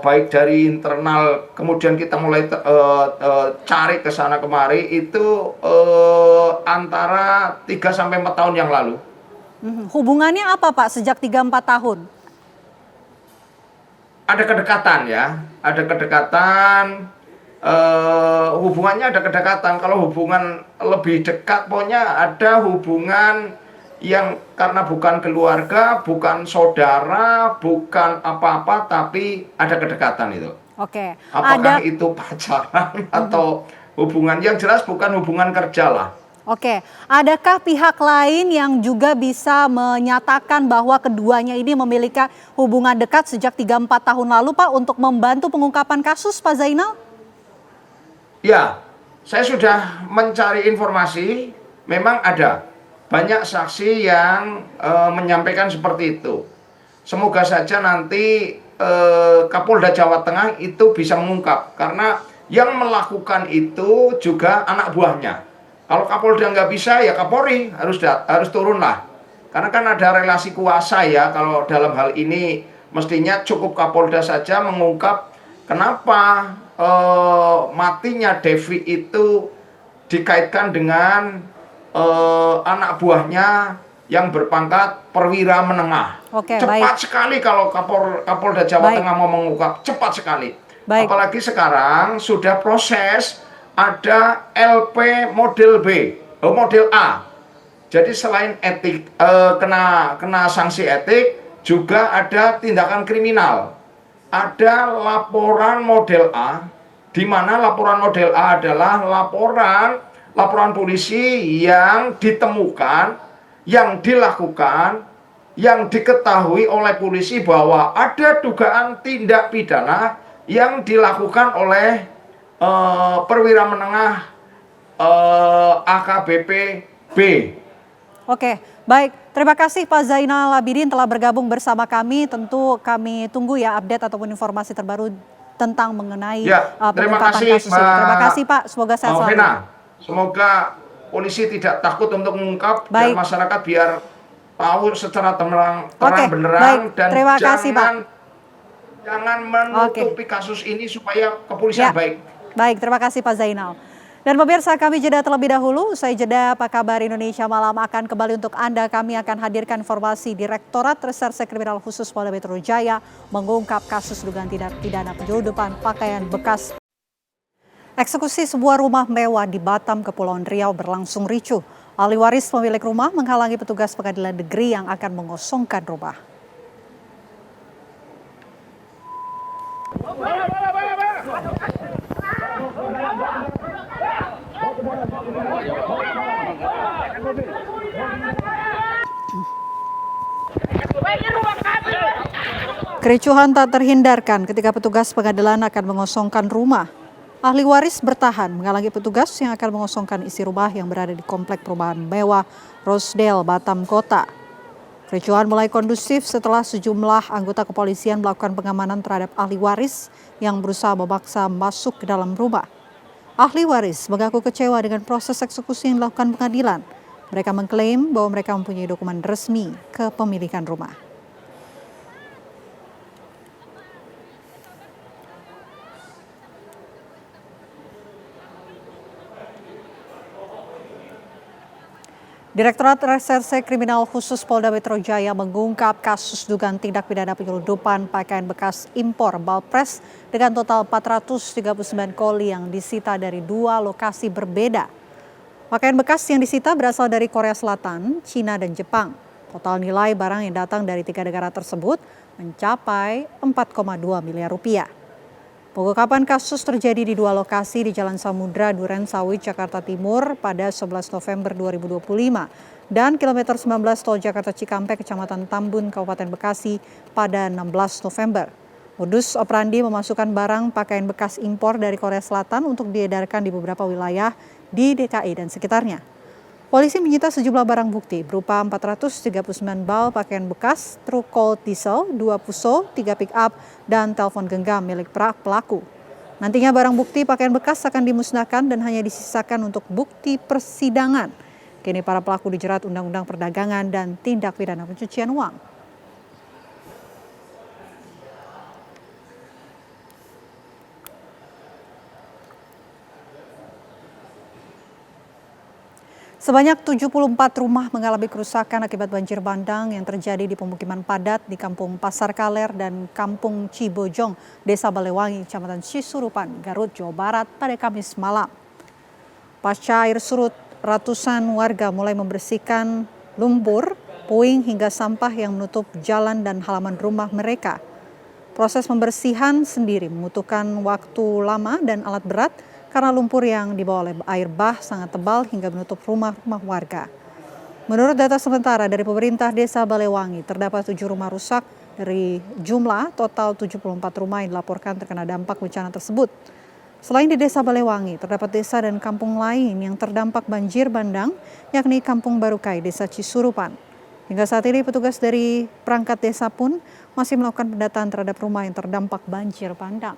baik dari internal, kemudian kita mulai cari ke sana kemari, itu antara 3-4 tahun yang lalu. Hubungannya apa Pak sejak 3-4 tahun? Ada kedekatan ya, ada kedekatan, hubungannya ada kedekatan. Kalau hubungan lebih dekat, pokoknya ada hubungan yang karena bukan keluarga, bukan saudara, bukan apa-apa, tapi ada kedekatan itu. Oke. Apakah itu pacaran atau hubungan, yang jelas bukan hubungan kerja lah. Oke, adakah pihak lain yang juga bisa menyatakan bahwa keduanya ini memiliki hubungan dekat sejak 3-4 tahun lalu, Pak, untuk membantu pengungkapan kasus, Pak Zainal? Ya, saya sudah mencari informasi, memang ada banyak saksi yang menyampaikan seperti itu. Semoga saja nanti Kapolda Jawa Tengah itu bisa mengungkap, karena yang melakukan itu juga anak buahnya. Kalau Kapolda nggak bisa, ya Kapolri harus turun lah. Karena kan ada relasi kuasa ya, kalau dalam hal ini mestinya cukup Kapolda saja mengungkap kenapa matinya Devi itu dikaitkan dengan anak buahnya yang berpangkat perwira menengah. Oke, Cepat baik. sekali kalau Kapolda Jawa Baik. Tengah mau mengungkap, cepat sekali. Baik. Apalagi sekarang sudah proses ada LP model B, model A. Jadi selain etik kena sanksi etik, juga ada tindakan kriminal. Ada laporan model A, di mana laporan model A adalah laporan polisi yang ditemukan, yang dilakukan, yang diketahui oleh polisi bahwa ada dugaan tindak pidana yang dilakukan oleh perwira menengah AKBP B. Oke, baik. Terima kasih Pak Zainal Abidin telah bergabung bersama kami. Tentu kami tunggu ya update ataupun informasi terbaru tentang mengenai terima pengungkapan kasih, kasus ini. Terima kasih Pak, semoga sehat selalu. Vena, semoga polisi tidak takut untuk mengungkap dan masyarakat biar tahu secara terang benderang baik. dan Terima kasih, Pak. jangan menutupi kasus ini supaya kepolisian baik. Baik, terima kasih Pak Zainal. Dan pemirsa, kami jeda terlebih dahulu. Usai jeda, Apa Kabar Indonesia Malam akan kembali untuk Anda. Kami akan hadirkan informasi Direktorat Reserse Kriminal Khusus Polda Metro Jaya mengungkap kasus dugaan tindak pidana penyeludupan pakaian bekas. Eksekusi sebuah rumah mewah di Batam, Kepulauan Riau berlangsung ricuh. Ahli waris pemilik rumah menghalangi petugas pengadilan negeri yang akan mengosongkan rumah. Kericuhan tak terhindarkan ketika petugas pengadilan akan mengosongkan rumah. Ahli waris bertahan menghalangi petugas yang akan mengosongkan isi rumah yang berada di komplek perumahan mewah Rosedale, Batam Kota. Kericuhan mulai kondusif setelah sejumlah anggota kepolisian melakukan pengamanan terhadap ahli waris yang berusaha memaksa masuk ke dalam rumah. Ahli waris mengaku kecewa dengan proses eksekusi yang dilakukan pengadilan. Mereka mengklaim bahwa mereka mempunyai dokumen resmi kepemilikan rumah. Direktorat Reserse Kriminal Khusus Polda Metro Jaya mengungkap kasus dugaan tindak pidana penyeludupan pakaian bekas impor Balpres dengan total 439 koli yang disita dari 2 lokasi berbeda. Pakaian bekas yang disita berasal dari Korea Selatan, Cina, dan Jepang. Total nilai barang yang datang dari 3 negara tersebut mencapai 4,2 miliar rupiah. Pengungkapan kasus terjadi di 2 lokasi di Jalan Samudra, Duren Sawit, Jakarta Timur pada 11 November 2025 dan kilometer 19 Tol Jakarta Cikampek, Kecamatan Tambun, Kabupaten Bekasi pada 16 November. Modus operandi memasukkan barang pakaian bekas impor dari Korea Selatan untuk diedarkan di beberapa wilayah di DKI dan sekitarnya. Polisi menyita sejumlah barang bukti berupa 439 bal pakaian bekas, truk cold diesel, 2 fuso, 3 pick-up, dan telepon genggam milik pelaku. Nantinya barang bukti pakaian bekas akan dimusnahkan dan hanya disisakan untuk bukti persidangan. Kini para pelaku dijerat Undang-Undang Perdagangan dan tindak pidana pencucian uang. Sebanyak 74 rumah mengalami kerusakan akibat banjir bandang yang terjadi di pemukiman padat di Kampung Pasar Kaler dan Kampung Cibojong, Desa Balewangi, Kecamatan Cisurupan, Garut, Jawa Barat pada Kamis malam. Pasca air surut, ratusan warga mulai membersihkan lumpur, puing hingga sampah yang menutup jalan dan halaman rumah mereka. Proses pembersihan sendiri membutuhkan waktu lama dan alat berat karena lumpur yang dibawa oleh air bah sangat tebal hingga menutup rumah-rumah warga. Menurut data sementara dari pemerintah Desa Balewangi, terdapat 7 rumah rusak dari jumlah total 74 rumah yang dilaporkan terkena dampak bencana tersebut. Selain di Desa Balewangi, terdapat desa dan kampung lain yang terdampak banjir bandang, yakni Kampung Barukai, Desa Cisurupan. Hingga saat ini petugas dari perangkat desa pun masih melakukan pendataan terhadap rumah yang terdampak banjir bandang.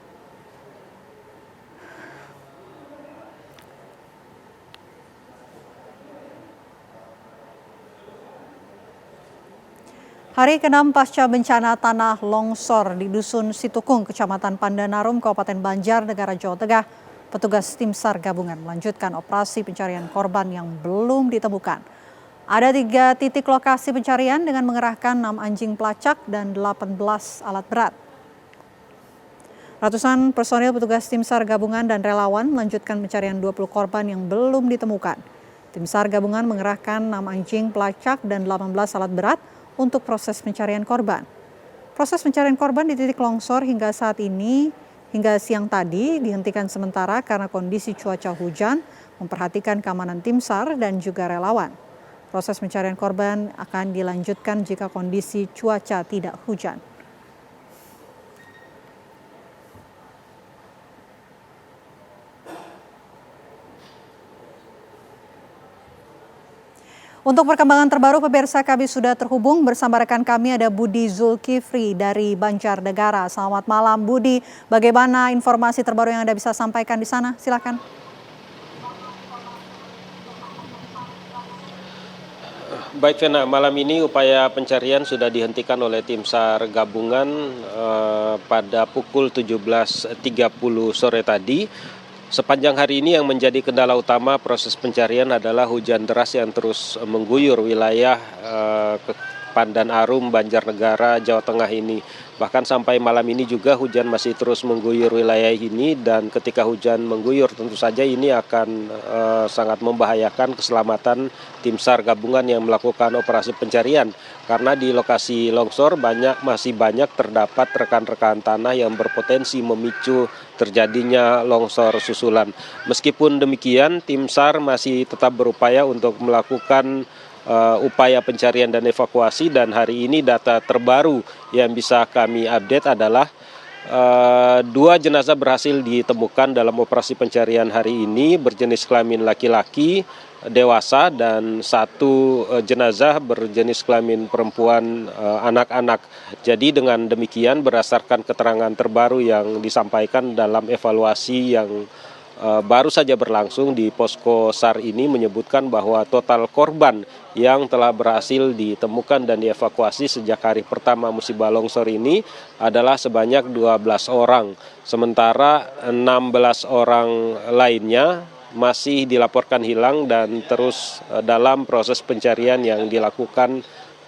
Hari ke-6 pasca bencana tanah longsor di Dusun Situkung, Kecamatan Pandanarum, Kabupaten Banjar, Negara Jawa Tengah, petugas tim SAR gabungan melanjutkan operasi pencarian korban yang belum ditemukan. Ada 3 titik lokasi pencarian dengan mengerahkan 6 anjing pelacak dan 18 alat berat. Ratusan personil petugas tim SAR gabungan dan relawan melanjutkan pencarian 20 korban yang belum ditemukan. Tim SAR gabungan mengerahkan 6 anjing pelacak dan 18 alat berat untuk proses pencarian korban. Proses pencarian korban di titik longsor hingga siang tadi dihentikan sementara karena kondisi cuaca hujan, memperhatikan keamanan tim SAR dan juga relawan. Proses pencarian korban akan dilanjutkan jika kondisi cuaca tidak hujan. Untuk perkembangan terbaru pemirsa, kami sudah terhubung bersama rekan kami ada Budi Zulkifli dari Banjarnegara. Selamat malam Budi, bagaimana informasi terbaru yang Anda bisa sampaikan di sana? Silakan. Baik Vena, malam ini upaya pencarian sudah dihentikan oleh tim SAR gabungan pada pukul 17.30 sore tadi. Sepanjang hari ini yang menjadi kendala utama proses pencarian adalah hujan deras yang terus mengguyur wilayah Pandan Arum, Banjarnegara, Jawa Tengah ini. Bahkan sampai malam ini juga hujan masih terus mengguyur wilayah ini, dan ketika hujan mengguyur tentu saja ini akan sangat membahayakan keselamatan tim SAR gabungan yang melakukan operasi pencarian. Karena di lokasi longsor masih banyak terdapat rekan-rekan tanah yang berpotensi memicu terjadinya longsor susulan. Meskipun demikian, tim SAR masih tetap berupaya untuk melakukan upaya pencarian dan evakuasi, dan hari ini data terbaru yang bisa kami update adalah 2 jenazah berhasil ditemukan dalam operasi pencarian hari ini, berjenis kelamin laki-laki dewasa, dan 1 jenazah berjenis kelamin perempuan anak-anak. Jadi dengan demikian berdasarkan keterangan terbaru yang disampaikan dalam evaluasi yang baru saja berlangsung di posko SAR ini menyebutkan bahwa total korban yang telah berhasil ditemukan dan dievakuasi sejak hari pertama musibah longsor ini adalah sebanyak 12 orang. Sementara 16 orang lainnya masih dilaporkan hilang dan terus dalam proses pencarian yang dilakukan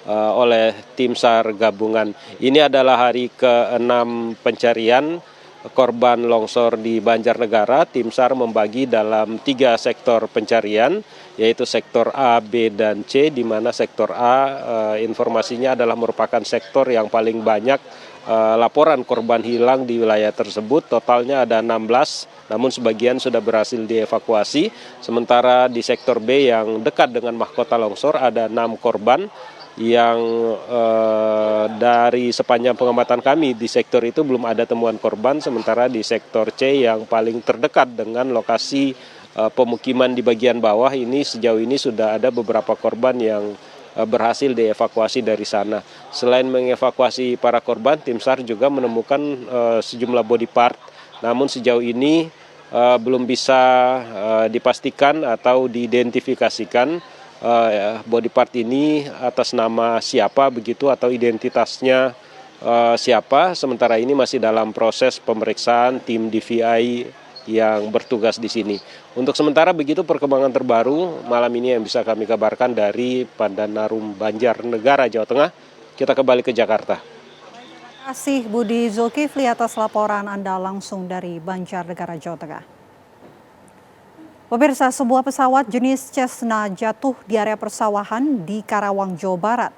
oleh tim SAR gabungan. Ini adalah hari ke-6 pencarian korban longsor di Banjarnegara. Tim SAR membagi dalam 3 sektor pencarian, yaitu sektor A, B, dan C, di mana sektor A informasinya adalah merupakan sektor yang paling banyak laporan korban hilang di wilayah tersebut. Totalnya ada 16, namun sebagian sudah berhasil dievakuasi. Sementara di sektor B yang dekat dengan mahkota longsor ada 6 korban yang dari sepanjang pengamatan kami di sektor itu belum ada temuan korban. Sementara di sektor C yang paling terdekat dengan lokasi pemukiman di bagian bawah ini sejauh ini sudah ada beberapa korban yang berhasil dievakuasi dari sana. Selain mengevakuasi para korban, tim SAR juga menemukan sejumlah body part, namun sejauh ini belum bisa dipastikan atau diidentifikasikan body part ini atas nama siapa begitu atau identitasnya siapa. Sementara ini masih dalam proses pemeriksaan tim DVI yang bertugas di sini. Untuk sementara begitu perkembangan terbaru malam ini yang bisa kami kabarkan dari Pandan Arum, Banjarnegara, Jawa Tengah. Kita kembali ke Jakarta. Terima kasih Budi Zulkifli atas laporan Anda langsung dari Banjarnegara, Jawa Tengah. Pemirsa, sebuah pesawat jenis Cessna jatuh di area persawahan di Karawang, Jawa Barat.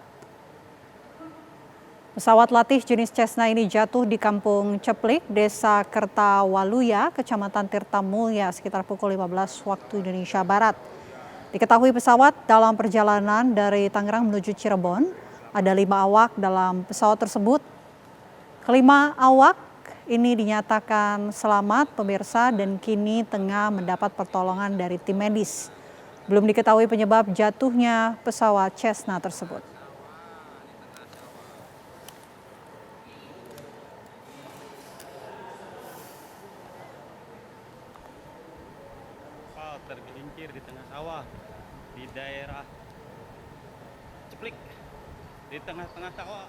Pesawat latih jenis Cessna ini jatuh di Kampung Ceplik, Desa Kertawaluya, Kecamatan Tirtamulya, sekitar pukul 15 waktu Indonesia Barat. Diketahui pesawat dalam perjalanan dari Tangerang menuju Cirebon. Ada 5 awak dalam pesawat tersebut. Kelima awak ini dinyatakan selamat pemirsa dan kini tengah mendapat pertolongan dari tim medis. Belum diketahui penyebab jatuhnya pesawat Cessna tersebut. Tergelincir di tengah sawah di daerah Ceplik, di tengah-tengah sawah.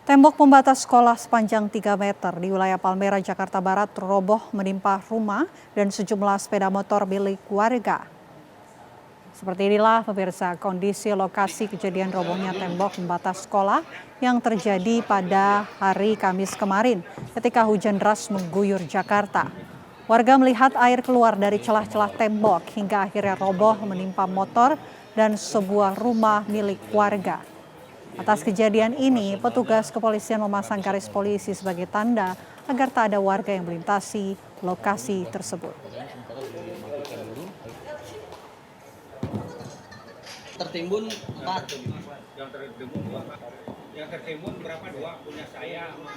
Tembok pembatas sekolah sepanjang 3 meter di wilayah Palmera, Jakarta Barat roboh menimpa rumah dan sejumlah sepeda motor milik warga. Seperti inilah pemirsa kondisi lokasi kejadian robohnya tembok pembatas sekolah yang terjadi pada hari Kamis kemarin ketika hujan deras mengguyur Jakarta. Warga melihat air keluar dari celah-celah tembok hingga akhirnya roboh menimpa motor dan sebuah rumah milik warga. Atas kejadian ini, petugas kepolisian memasang garis polisi sebagai tanda agar tak ada warga yang melintasi lokasi tersebut. Tertimbun 4. Yang tertimbun berapa? 2 punya saya sama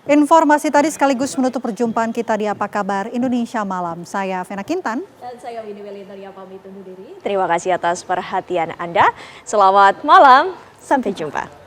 Informasi tadi sekaligus menutup perjumpaan kita di Apa Kabar Indonesia Malam. Saya Vena Kintan. Dan saya Winnie Welitoria pamit undur diri. Terima kasih atas perhatian Anda. Selamat malam, sampai jumpa.